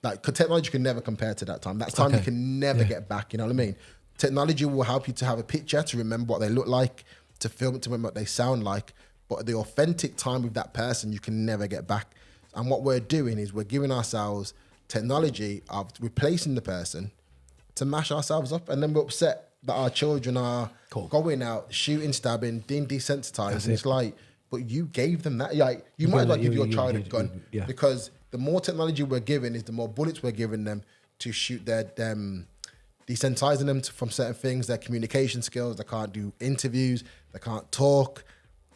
Like, technology can never compare to that time. That time you can never get back, you know what I mean? Technology will help you to have a picture, to remember what they look like, to film it, to remember what they sound like. But the authentic time with that person, you can never get back. And what we're doing is we're giving ourselves technology of replacing the person to mash ourselves up. And then we're upset that our children are going out, shooting, stabbing, being desensitized. And it's like, but you gave them that. Like, you might as well give your child a gun, because the more technology we're giving is the more bullets we're giving them to shoot their desensitizing them from certain things, their communication skills. They can't do interviews, they can't talk.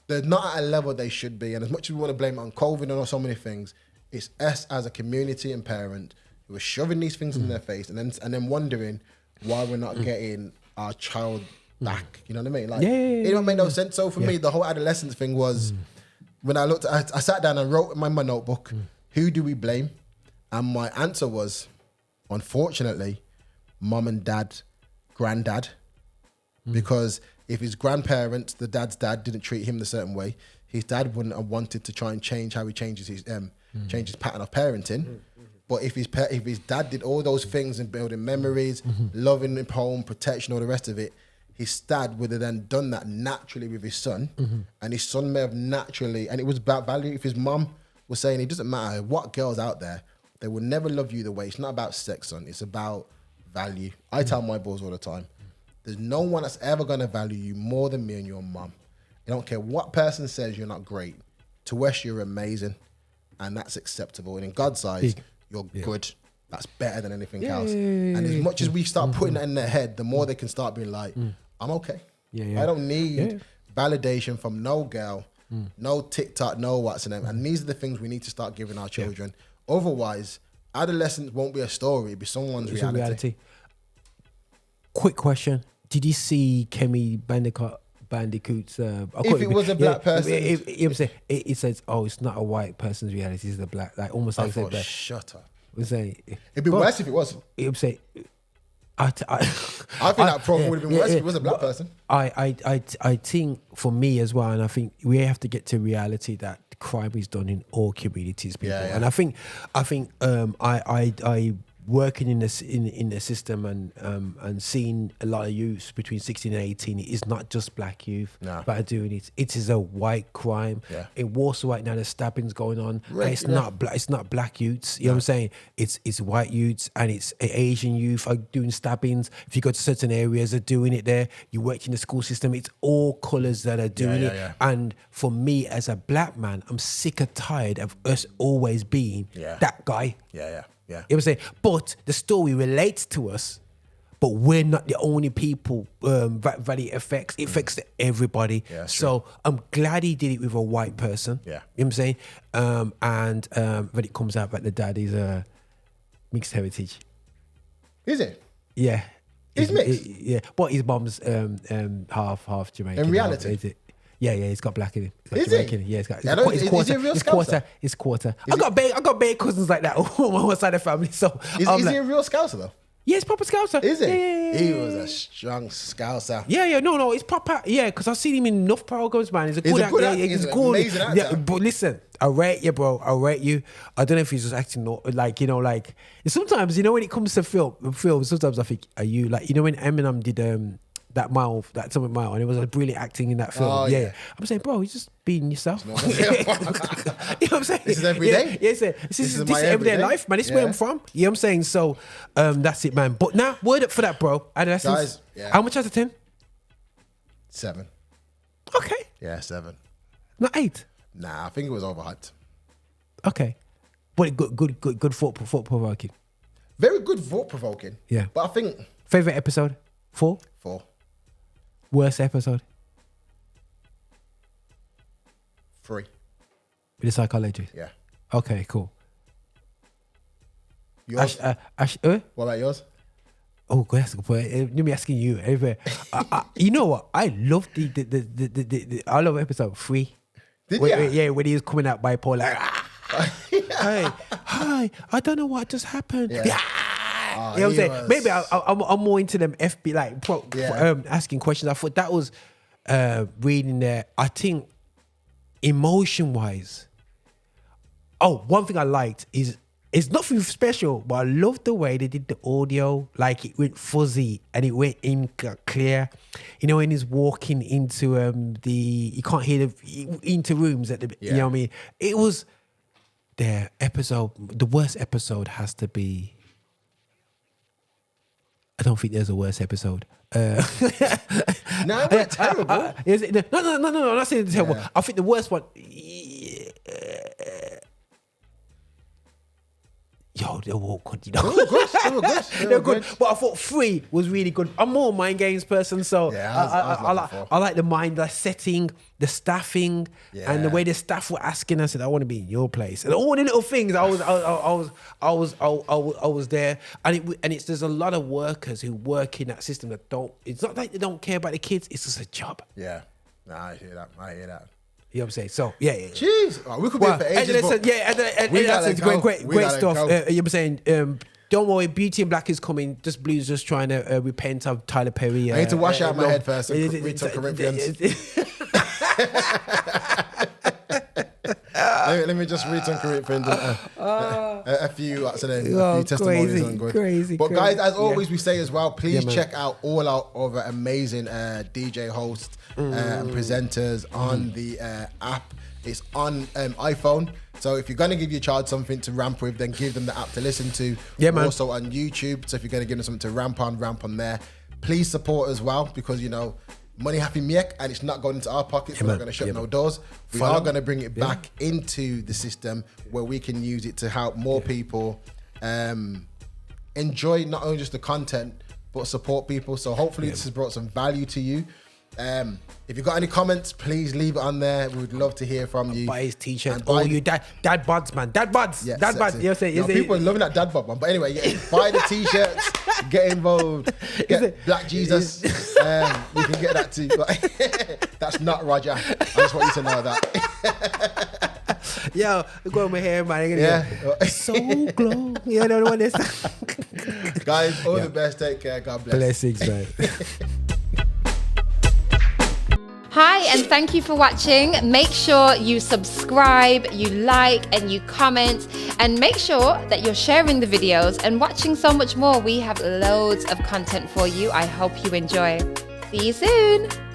They're not at a level they should be. And as much as we want to blame it on COVID and on so many things, it's us as a community and parent who are shoving these things in their face and then wondering why we're not getting our child back. You know what I mean? Like, it don't make no sense. So for me, the whole adolescence thing was, when I looked, I sat down and wrote in my notebook, who do we blame? And my answer was, unfortunately, mum and dad, granddad, because if his grandparents, the dad's dad, didn't treat him the certain way, his dad wouldn't have wanted to try and change how he changes his change his pattern of parenting. But if his dad did all those things and building memories, loving him home, protection, all the rest of it, his dad would have then done that naturally with his son, and his son may have naturally, and it was about value. If his mum was saying, it doesn't matter what girls out there, they will never love you the way. It's not about sex, son. It's about value. I tell my boys all the time, there's no one that's ever going to value you more than me and your mum. I don't care what person says you're not great. To us, you're amazing, and that's acceptable. And in God's eyes, you're good. That's better than anything else. And as much as we start putting that in their head, the more they can start being like, I'm okay. I don't need validation from no girl, no TikTok, no what's in them. And these are the things we need to start giving our children. Otherwise, adolescence won't be a story, it'll be someone's reality. Quick question. Did you see Kemi Bandicoot's... if it was a black person... It says, it's not a white person's reality, it's the black... Like, almost like... I thought, shut up. It'd be worse if it was. It would say... I think that problem would have been worse if it was a black person. I think for me as well, and I think we have to get to reality that crime is done in all communities, people. And I think I working in the system and seeing a lot of youth between 16 and 18, it is not just black youth that are doing it. It is a white crime. In Warsaw right now, there's stabbings going on. And it's not black youths. You know what I'm saying? It's white youths and it's Asian youth are doing stabbings. If you go to certain areas, they're doing it there. You work in the school system, it's all colours that are doing it. And for me as a black man, I'm sick and tired of us always being that guy. You know what I'm saying? But the story relates to us, but we're not the only people that it affects. It affects everybody. So I'm glad he did it with a white person. You know what I'm saying? And when it comes out that the dad is mixed heritage. Is it? Yeah. He's mixed? But his mom's half Jamaican. In reality? Yeah, he's got black in him. Is it? Yeah, he's got. Is he a real Scouser? It's quarter. I got bare cousins like that on one side of the family. So is he a real Scouser though? Yeah, it's proper Scouser. Is it? Yeah. He was a strong Scouser. Yeah, no, it's proper. Yeah, because I've seen him in enough programs, man. He's a good actor. He's an amazing actor. Yeah, but listen, I rate you, bro. I rate you. I don't know if he's just acting like, sometimes, when it comes to film, sometimes I think, are you like, when Eminem did that mile, and it was a brilliant acting in that film. I'm saying, bro, you're just being yourself. You know what I'm saying? This is every day. This is everyday life, man. This is where I'm from. You know what I'm saying? So that's it, man. But now, word up for that, bro. Adolescence. Guys, how much out of 10? 7. Okay. Yeah, 7. Not 8. Nah, I think it was overhyped. Okay. But good thought-provoking. Very good thought-provoking. Yeah. But I think... Favorite episode? 4? 4. Worst episode? 3. With the psychologist? Yeah. Okay, cool. Yours? What about yours? Oh, God, that's a good point. Let me asking you. You know what? I love I love episode 3. Did you? Yeah, when he was coming out bipolar. Hi, I don't know what just happened. Yeah. You know what I'm saying? Maybe I'm more into them FB, like asking questions. I thought that was reading there. I think emotion-wise, one thing I liked is it's nothing special, but I love the way they did the audio. Like it went fuzzy and it went in clear. When he's walking into you can't hear into rooms at the. You know what I mean? It was their episode. The worst episode has to be. I don't think there's a worse episode. No, it's terrible. No, I'm not saying it's terrible. Yeah. I think the worst one. They were all good, They were good. But I thought 3 was really good. I'm more a mind games person, so I like the mind, the setting, the staffing, and the way the staff were asking. I said, I want to be in your place, and all the little things. I was there, and there's a lot of workers who work in that system that don't. It's not like they don't care about the kids. It's just a job. Yeah, I hear that. You know what I'm saying? So, yeah. Jeez. We could be here for ages. That's great stuff. You know what I'm saying? Don't worry, Beauty and Black is coming. Blue's just trying to repent of Tyler Perry. I need to wash out my head first and read some Corinthians. Let me just read some Corinthians. A few testimonies on good. Crazy. But guys, as always, we say as well, please check out all our other amazing DJ hosts and presenters on the app. It's on iPhone. So if you're going to give your child something to ramp with, then give them the app to listen to. Yeah, man. Also on YouTube. So if you're going to give them something to ramp on there. Please support as well, because, you know, money happy make, and it's not going into our pockets. We're not going to shut no doors. We are going to bring it back into the system where we can use it to help more people enjoy not only just the content, but support people. So hopefully this has brought some value to you. If you've got any comments, please leave it on there. We would love to hear from you. Buy his t-shirt. Oh, you dad bods, man. Dad bods. Yeah, dad bods. People are loving that dad bod one. But anyway, buy the t-shirts, get involved, get Black Jesus. You can get that too. But that's not Roger. I just want you to know that. Yo, go on my hair, man. Yeah. So glow. You don't know what this. Guys, all the best. Take care. God bless. Blessings, man. Hi, and thank you for watching. Make sure you subscribe, you like, and you comment, and make sure that you're sharing the videos and watching so much more. We have loads of content for you. I hope you enjoy. See you soon.